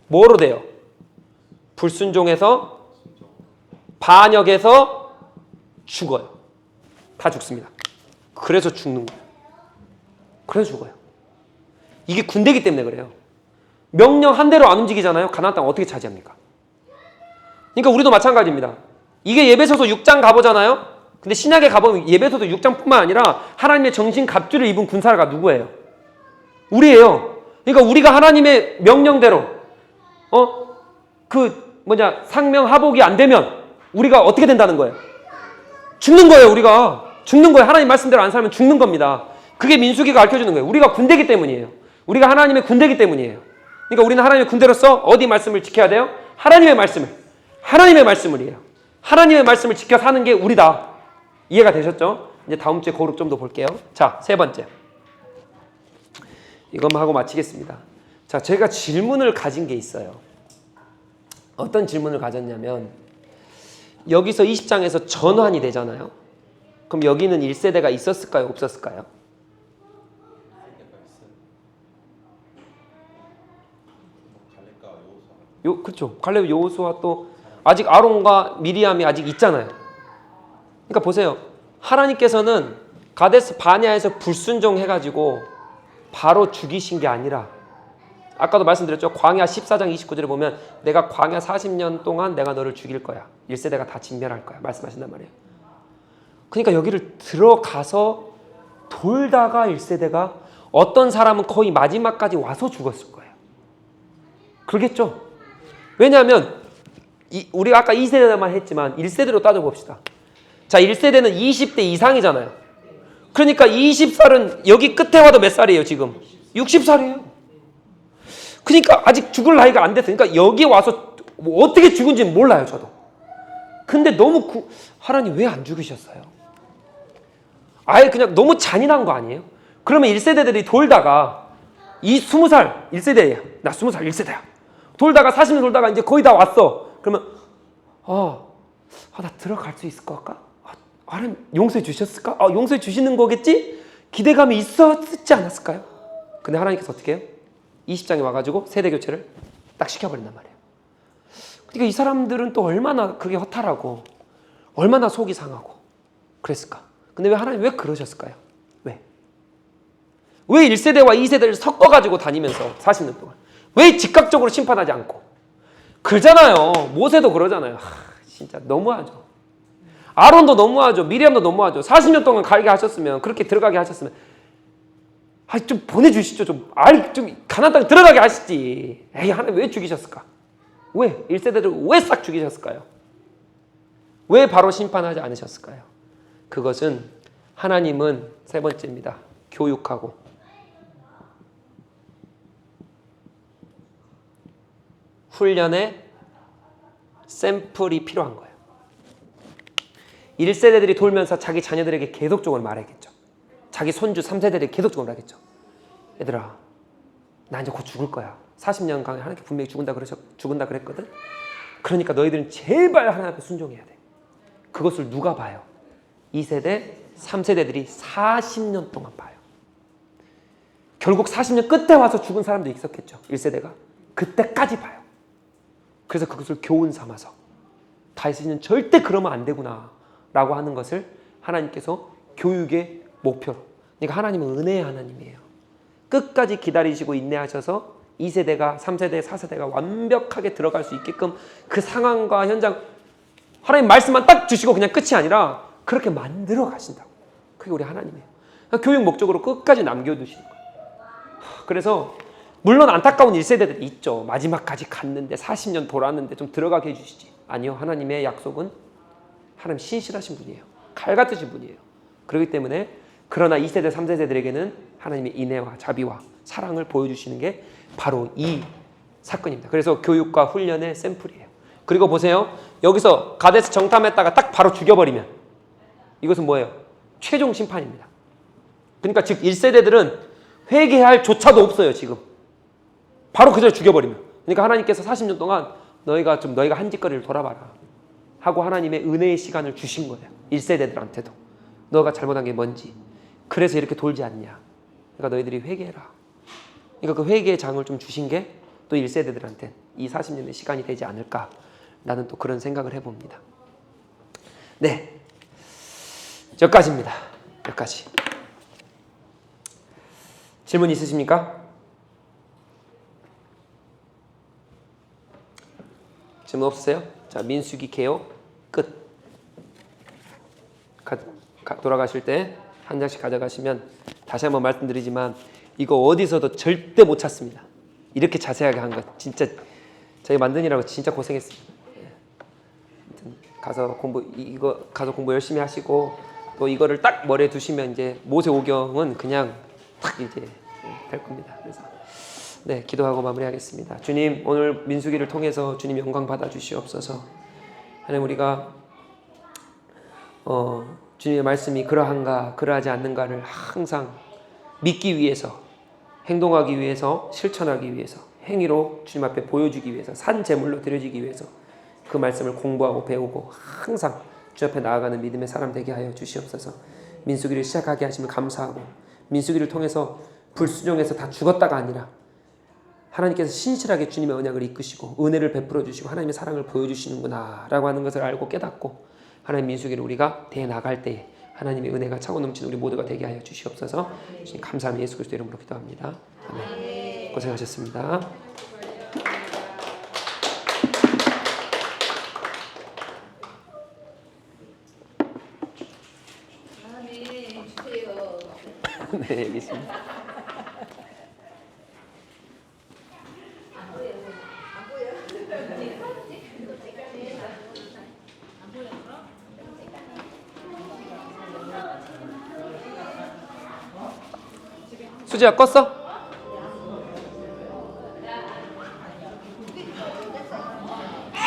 S1: 뭐로 돼요? 불순종해서 반역해서 죽어요. 다 죽습니다. 그래서 죽는 거예요. 그래서 죽어요. 이게 군대이기 때문에 그래요. 명령 한 대로 안 움직이잖아요. 가나안 땅 어떻게 차지합니까? 그러니까 우리도 마찬가지입니다. 이게 예배소서 6장 가보잖아요. 근데 신약에 가보면 예배소서 6장뿐만 아니라 하나님의 정신 갑주를 입은 군사가 누구예요? 우리예요. 그러니까 우리가 하나님의 명령대로 상명하복이 안 되면 우리가 어떻게 된다는 거예요? 죽는 거예요. 우리가 죽는 거예요. 하나님 말씀대로 안 살면 죽는 겁니다. 그게 민수기가 가르쳐주는 거예요. 우리가 군대기 때문이에요. 우리가 하나님의 군대기 때문이에요. 그러니까 우리는 하나님의 군대로서 어디 말씀을 지켜야 돼요? 하나님의 말씀을 해요. 하나님의 말씀을 지켜 사는 게 우리다. 이해가 되셨죠? 이제 다음 주에 거룩 좀 더 볼게요. 자, 세 번째. 이것만 하고 마치겠습니다. 자, 제가 질문을 가진 게 있어요. 어떤 질문을 가졌냐면, 여기서 20장에서 전환이 되잖아요. 그럼 여기는 1세대가 있었을까요? 없었을까요? 그렇죠. 갈렙, 여호수아 또 아직 아론과 미리암이 아직 있잖아요. 그러니까 보세요. 하나님께서는 가데스 바네아에서 불순종해가지고 바로 죽이신 게 아니라, 아까도 말씀드렸죠. 광야 14장 29절에 보면 내가 광야 40년 동안 내가 너를 죽일 거야. 1세대가 다 진멸할 거야. 말씀하신단 말이에요. 그러니까 여기를 들어가서 돌다가 1세대가, 어떤 사람은 거의 마지막까지 와서 죽었을 거예요. 그러겠죠? 왜냐하면 우리가 아까 2세대만 했지만 1세대로 따져봅시다. 자, 1세대는 20대 이상이잖아요. 그러니까 20살은 여기 끝에 와도 몇 살이에요 지금? 60살이에요. 그러니까 아직 죽을 나이가 안 됐어요. 그러니까 여기 와서 뭐 어떻게 죽은지 몰라요 저도. 근데 너무 하나님 왜 안 죽이셨어요? 아예 그냥 너무 잔인한 거 아니에요? 그러면 1세대들이 돌다가 20살 1세대예요. 나 20살 1세대야. 돌다가 40년 돌다가 이제 거의 다 왔어. 그러면 나 들어갈 수 있을 것 같까? 하나님 용서해 주셨을까? 용서해 주시는 거겠지? 기대감이 있었지 않았을까요? 근데 하나님께서 어떻게 해요? 20장에 와가지고 세대 교체를 딱 시켜버린단 말이에요. 그러니까 이 사람들은 또 얼마나 그게 허탈하고 얼마나 속이 상하고 그랬을까? 근데 왜 하나님 왜 그러셨을까요? 왜 1세대와 2세대를 섞어가지고 다니면서 40년 동안 왜 즉각적으로 심판하지 않고? 그러잖아요. 모세도 그러잖아요. 진짜 너무하죠. 아론도 너무하죠. 미리암도 너무하죠. 40년 동안 가게 하셨으면, 그렇게 들어가게 하셨으면 좀 보내주시죠. 좀 가나안 땅 들어가게 하시지. 하나님 왜 죽이셨을까? 왜? 1세대들 왜 싹 죽이셨을까요? 왜 바로 심판하지 않으셨을까요? 그것은 하나님은 세 번째입니다. 교육하고 훈련의 샘플이 필요한 거예요. 1세대들이 돌면서 자기 자녀들에게 계속적으로 말하겠죠. 자기 손주 3세대들에게 계속적으로 말하겠죠. 얘들아, 나 이제 곧 죽을 거야. 40년간 하나님께 분명히 죽는다 그랬거든. 그러니까 너희들은 제발 하나님 앞에 순종해야 돼. 그것을 누가 봐요? 2세대, 3세대들이 40년 동안 봐요. 결국 40년 끝에 와서 죽은 사람도 있었겠죠. 1세대가. 그때까지 봐요. 그래서 그것을 교훈 삼아서 다윗은 절대 그러면 안 되구나 라고 하는 것을 하나님께서 교육의 목표로. 그러니까 하나님은 은혜의 하나님이에요. 끝까지 기다리시고 인내하셔서 2세대가 3세대, 4세대가 완벽하게 들어갈 수 있게끔 그 상황과 현장, 하나님 말씀만 딱 주시고 그냥 끝이 아니라 그렇게 만들어 가신다고. 그게 우리 하나님이에요. 그러니까 교육 목적으로 끝까지 남겨두시는 거예요. 그래서 물론 안타까운 1세대들이 있죠. 마지막까지 갔는데 40년 돌았는데 좀 들어가게 해주시지. 아니요. 하나님의 약속은 하나님 신실하신 분이에요. 칼 같으신 분이에요. 그렇기 때문에 그러나 2세대, 3세대들에게는 하나님의 인애와 자비와 사랑을 보여주시는 게 바로 이 사건입니다. 그래서 교육과 훈련의 샘플이에요. 그리고 보세요. 여기서 가데스 정탐했다가 딱 바로 죽여버리면 이것은 뭐예요? 최종 심판입니다. 그러니까 즉 1세대들은 회개할 조차도 없어요. 지금. 바로 그대로 죽여버리면. 그러니까 하나님께서 40년 동안 너희가 한 짓거리를 돌아봐라 하고 하나님의 은혜의 시간을 주신 거예요. 1세대들한테도. 너가 잘못한 게 뭔지. 그래서 이렇게 돌지 않냐. 그러니까 너희들이 회개해라. 그러니까 그 회개의 장을 좀 주신 게 또 1세대들한테 이 40년의 시간이 되지 않을까. 나는 또 그런 생각을 해봅니다. 네. 여기까지입니다. 여기까지. 질문 있으십니까? 질문 없으세요? 자, 민수기 개요 끝. 돌아가실 때 한 장씩 가져가시면 다시 한번 말씀드리지만 이거 어디서도 절대 못 찾습니다. 이렇게 자세하게 한 것 진짜 저희 만드느라고 진짜 고생했습니다. 아무튼 가서 공부 열심히 하시고 또 이거를 딱 머리에 두시면 이제 모세오경은 그냥 딱 이제 될 겁니다. 그래서 네, 기도하고 마무리하겠습니다. 주님, 오늘 민수기를 통해서 주님 영광 받아 주시옵소서. 하나님, 우리가 주님의 말씀이 그러한가 그러하지 않는가를 항상 믿기 위해서, 행동하기 위해서, 실천하기 위해서, 행위로 주님 앞에 보여주기 위해서, 산 제물로 드려지기 위해서 그 말씀을 공부하고 배우고 항상 주 앞에 나아가는 믿음의 사람 되게 하여 주시옵소서. 민수기를 시작하게 하시면 감사하고, 민수기를 통해서 불순종해서 다 죽었다가 아니라 하나님께서 신실하게 주님의 언약을 이끄시고 은혜를 베풀어 주시고 하나님의 사랑을 보여주시는구나 라고 하는 것을 알고 깨닫고 하나님 민수기를 우리가 대나갈 때에 하나님의 은혜가 차고 넘치는 우리 모두가 되게 하여 주시옵소서. 주님 감사합니다. 예수 그리스도 이름으로 기도합니다. 아멘. 고생하셨습니다. 네, 알겠습니다. 수지야 껐어?